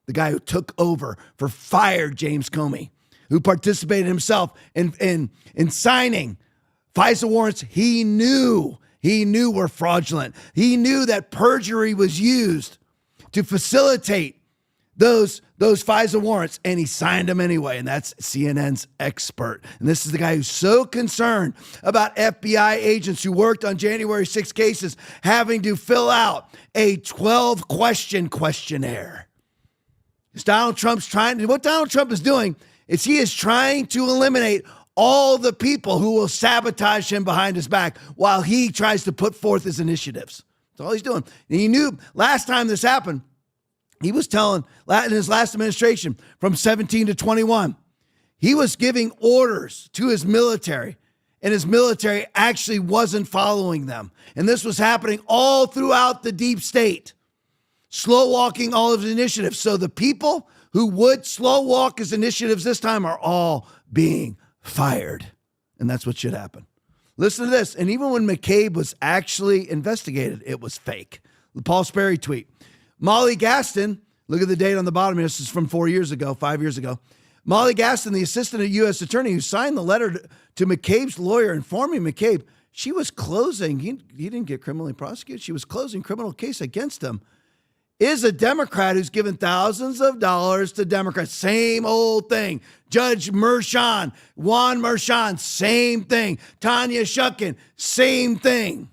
the guy who took over for fired James Comey, who participated himself in signing FISA warrants he knew were fraudulent. He knew that perjury was used to facilitate those FISA warrants, and he signed them anyway, and that's CNN's expert. And this is the guy who's so concerned about FBI agents who worked on January 6 cases having to fill out a 12-question questionnaire. What Donald Trump is doing is he is trying to eliminate all the people who will sabotage him behind his back while he tries to put forth his initiatives. That's all he's doing. And he knew last time this happened, he was telling, in his last administration, from 17 to 21, he was giving orders to his military, and his military actually wasn't following them. And this was happening all throughout the deep state, slow walking all of his initiatives. So the people who would slow walk his initiatives this time are all being fired. And that's what should happen. Listen to this. And even when McCabe was actually investigated, it was fake. The Paul Sperry tweet. Molly Gaston, look at the date on the bottom here. This is from 5 years ago. Molly Gaston, the assistant U.S. attorney who signed the letter to McCabe's lawyer informing McCabe she was closing, he didn't get criminally prosecuted, she was closing criminal case against him, is a Democrat who's given thousands of dollars to Democrats. Same old thing. Judge Merchan, Juan Merchan, same thing. Tanya Shukin, same thing.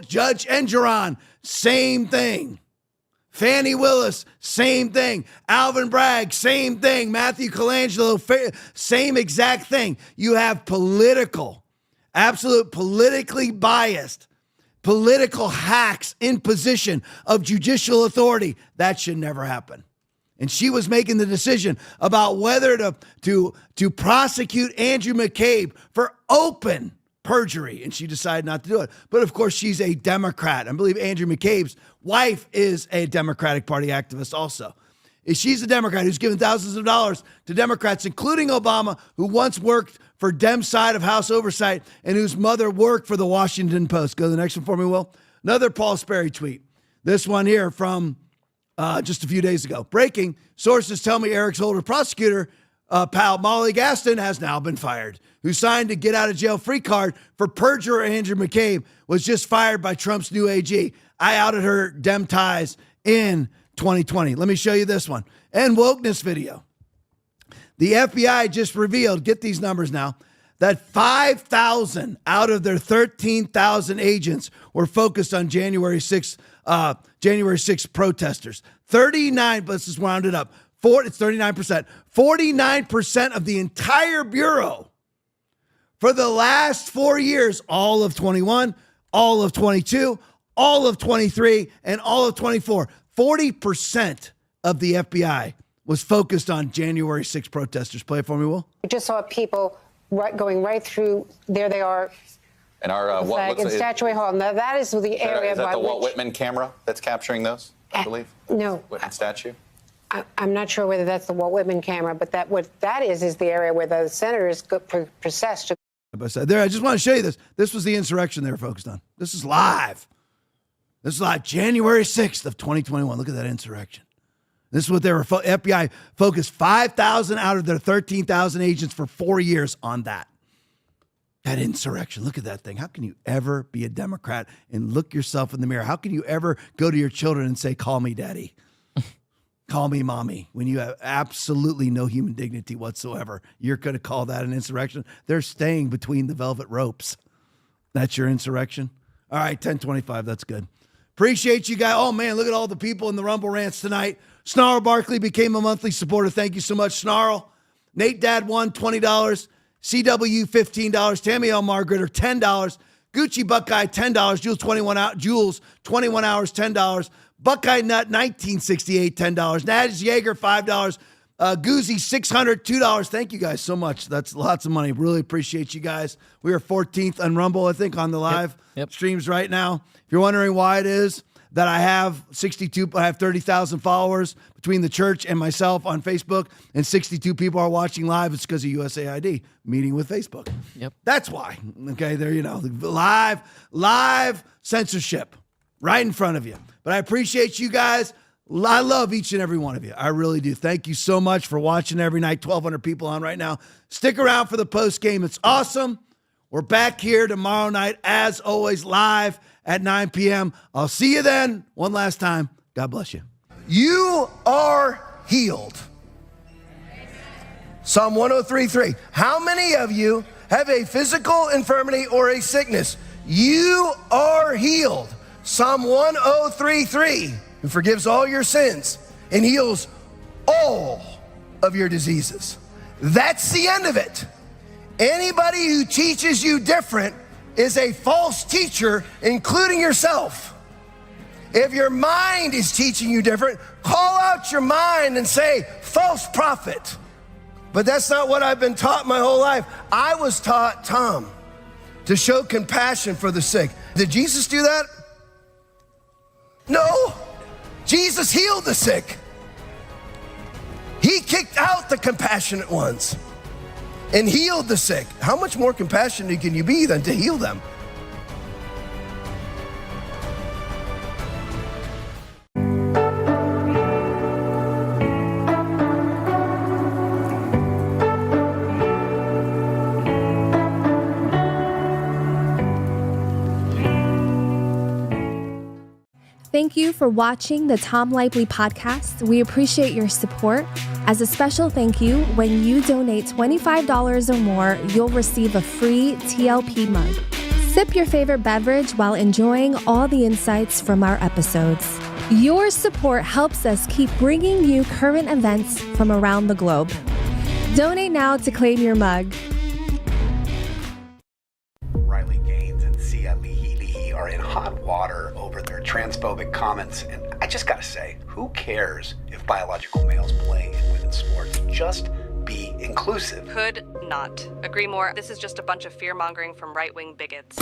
Judge Engeron, same thing. Fannie Willis, same thing. Alvin Bragg, same thing. Matthew Colangelo, same exact thing. You have absolute politically biased political hacks in position of judicial authority. That should never happen. And she was making the decision about whether to prosecute Andrew McCabe for open perjury, and she decided not to do it. But of course, she's a Democrat. I believe Andrew McCabe's wife is a Democratic Party activist also. She's a Democrat who's given thousands of dollars to Democrats, including Obama, who once worked for Dem side of House Oversight and whose mother worked for the Washington Post. Go to the next one for me, Will. Another Paul Sperry tweet. This one here from just a few days ago. Breaking, sources tell me Eric Holder, prosecutor pal Molly Gaston has now been fired, who signed a get-out-of-jail-free card for perjurer Andrew McCabe, was just fired by Trump's new AG. I outed her Dem ties in 2020. Let me show you this one. And wokeness video. The FBI just revealed, get these numbers now, that 5,000 out of their 13,000 agents were focused on January 6th protesters. 39, let's just round it up. It's 39%. 49% of the entire Bureau for the last 4 years, all of 21, all of 22, all of 23, and all of 24. 40% of the FBI was focused on January 6th protesters. Play it for me, Will. We just saw people going right through. There they are. And our in Statuary Hall. Now that is the area. Is that by the Walt which, Whitman camera that's capturing those? I believe. No. Whitman statue. I'm not sure whether that's the Walt Whitman camera, but what that is the area where the senators processed. There, I just want to show you this. This was the insurrection they were focused on. This is live. This is live, January 6th of 2021. Look at that insurrection. This is what they were, FBI focused 5,000 out of their 13,000 agents for 4 years on that. That insurrection. Look at that thing. How can you ever be a Democrat and look yourself in the mirror? How can you ever go to your children and say, call me daddy? Call me mommy, when you have absolutely no human dignity whatsoever? You're going to call that an insurrection? They're staying between the velvet ropes. That's your insurrection? All right, 1025, that's good. Appreciate you guys. Oh, man, look at all the people in the Rumble Rants tonight. Snarl Barkley became a monthly supporter. Thank you so much, Snarl. Nate Dad won $20. CW $15. Tammy L. Margaret $10. Gucci Buckeye $10. Jules 21 hours $10. Buckeye Nut, 1968, $10. Nads Yeager, $5. Goozy, $600, $2. Thank you guys so much. That's lots of money. Really appreciate you guys. We are 14th on Rumble, I think, on the live streams right now. If you're wondering why it is that I have 30,000 followers between the church and myself on Facebook, and 62 people are watching live, it's because of USAID meeting with Facebook. Yep. That's why. Okay, there you know. Live censorship right in front of you. But I appreciate you guys. I love each and every one of you. I really do. Thank you so much for watching every night. 1,200 people on right now. Stick around for the post game. It's awesome. We're back here tomorrow night, as always, live at 9 p.m. I'll see you then. One last time. God bless you. You are healed. Psalm 103:3. How many of you have a physical infirmity or a sickness? You are healed. Psalm 103:3, who forgives all your sins and heals all of your diseases. That's the end of it. Anybody who teaches you different is a false teacher, including yourself. If your mind is teaching you different, call out your mind and say, false prophet. But that's not what I've been taught my whole life. I was taught, Tom, to show compassion for the sick. Did Jesus do that? No, Jesus healed the sick. He kicked out the compassionate ones and healed the sick. How much more compassionate can you be than to heal them? Thank you for watching the Tom Laipply podcast. We appreciate your support. As a special thank you, when you donate $25 or more, you'll receive a free TLP mug. Sip your favorite beverage while enjoying all the insights from our episodes. Your support helps us keep bringing you current events from around the globe. Donate now to claim your mug. Riley Gaines and Sia Leahy are in hot water over their transphobic comments, and I just gotta say, who cares if biological males play in women's sports? Just be inclusive. Could not agree more. This is just a bunch of fear-mongering from right-wing bigots.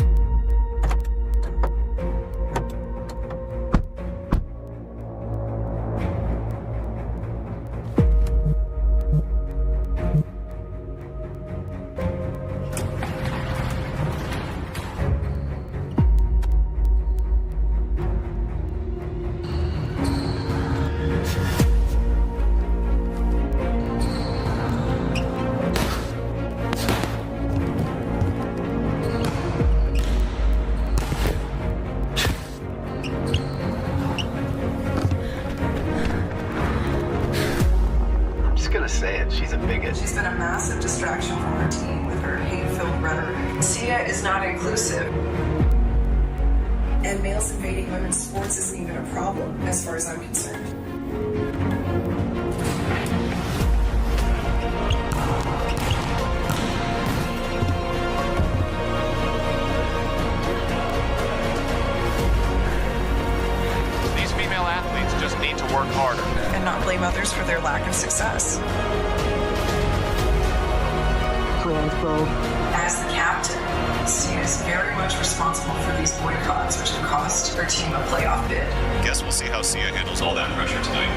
bigot. She's been a massive distraction from her team with her hate-filled rhetoric. Sia is not inclusive. And males invading women's sports isn't even a problem, as far as I'm concerned. These female athletes just need to work harder. And not blame others for their lack of success. As the captain, Sia is very much responsible for these boycotts, which have cost her team a playoff bid. Guess we'll see how Sia handles all that pressure tonight.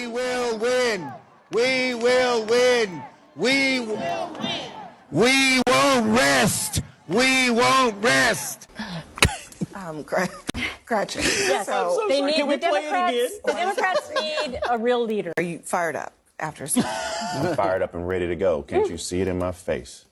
We will win. We will win. We will win. We won't rest. We won't rest. Gretchen. Yes, So, they need can we the play it again? Democrats need a real leader. Are you fired up after? I'm fired up and ready to go. Can't you see it in my face?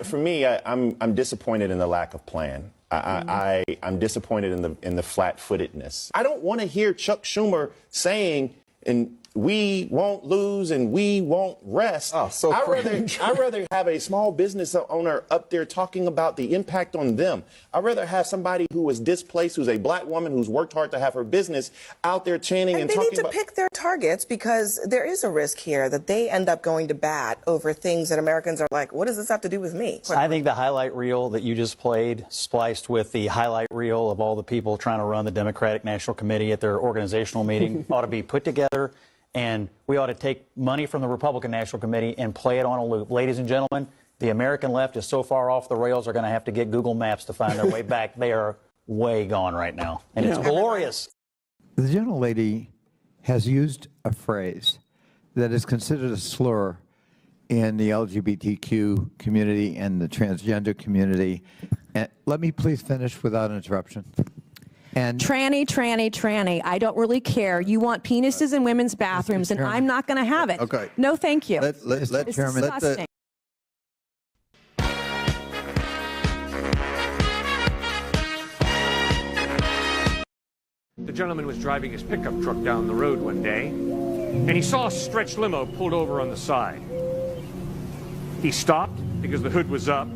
For me, I'm disappointed in the lack of plan. I'm disappointed in the flat-footedness. I don't want to hear Chuck Schumer saying, and we won't lose and we won't rest. Oh, so I'd rather have a small business owner up there talking about the impact on them. I'd rather have somebody who was displaced, who's a black woman who's worked hard to have her business out there chanting and they talking need to about. pick their targets because there is a risk here that they end up going to bat over things that Americans are like, what does this have to do with me? I think the highlight reel that you just played, spliced with the highlight reel of all the people trying to run the Democratic National Committee at their organizational meeting, ought to be put together. And we ought to take money from the Republican National Committee and play it on a loop. Ladies and gentlemen, the American left is so far off the rails, they're going to have to get Google Maps to find their way back. They are way gone right now. And it's glorious. The gentlelady has used a phrase that is considered a slur in the LGBTQ community and the transgender community. And let me please finish without interruption. And Tranny. I don't really care. You want penises in women's bathrooms, and I'm not going to have it. Okay. No, thank you. Let It's Chairman, disgusting. The gentleman was driving his pickup truck down the road one day, and he saw a stretch limo pulled over on the side. He stopped because the hood was up.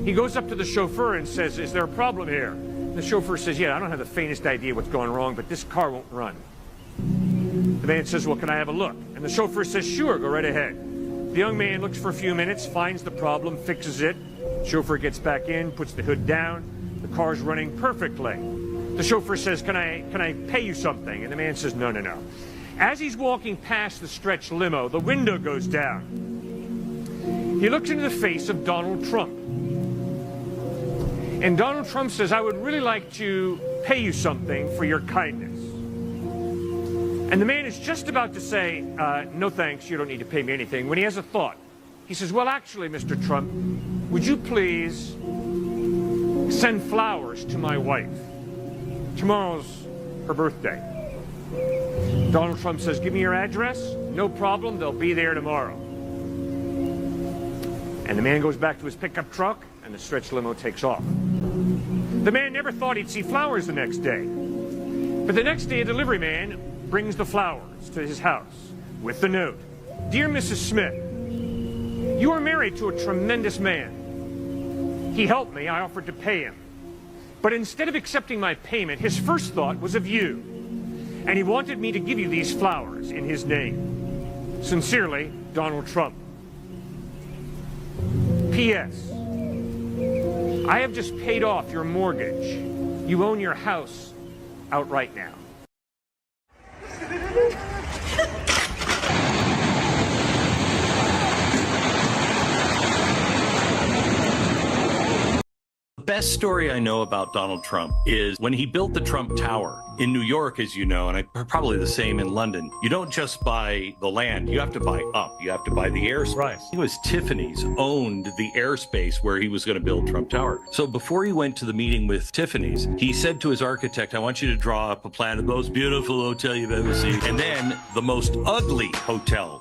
He goes up to the chauffeur and says, "Is there a problem here?" The chauffeur says, "Yeah, I don't have the faintest idea what's going wrong, but this car won't run." The man says, "Well, can I have a look?" And the chauffeur says, "Sure, go right ahead." The young man looks for a few minutes, finds the problem, fixes it. Chauffeur gets back in, puts the hood down. The car's running perfectly. The chauffeur says, can I pay you something?" And the man says, no. As he's walking past the stretch limo, the window goes down. He looks into the face of Donald Trump. And Donald Trump says, "I would really like to pay you something for your kindness." And the man is just about to say, "No thanks, you don't need to pay me anything," when he has a thought. He says, "Well, actually, Mr. Trump, would you please send flowers to my wife? Tomorrow's her birthday." Donald Trump says, "Give me your address." "No problem, they'll be there tomorrow." And the man goes back to his pickup truck, and the stretch limo takes off. The man never thought he'd see flowers the next day. But the next day, a delivery man brings the flowers to his house with the note. "Dear Mrs. Smith, you are married to a tremendous man. He helped me, I offered to pay him. But instead of accepting my payment, his first thought was of you. And he wanted me to give you these flowers in his name. Sincerely, Donald Trump. P.S. I have just paid off your mortgage. You own your house outright now." The best story I know about Donald Trump is when he built the Trump Tower in New York, as you know, and probably the same in London. You don't just buy the land, you have to buy up. You have to buy the airspace. Right. It was Tiffany's owned the airspace where he was going to build Trump Tower. So before he went to the meeting with Tiffany's, he said to his architect, "I want you to draw up a plan of the most beautiful hotel you've ever seen, and then the most ugly hotel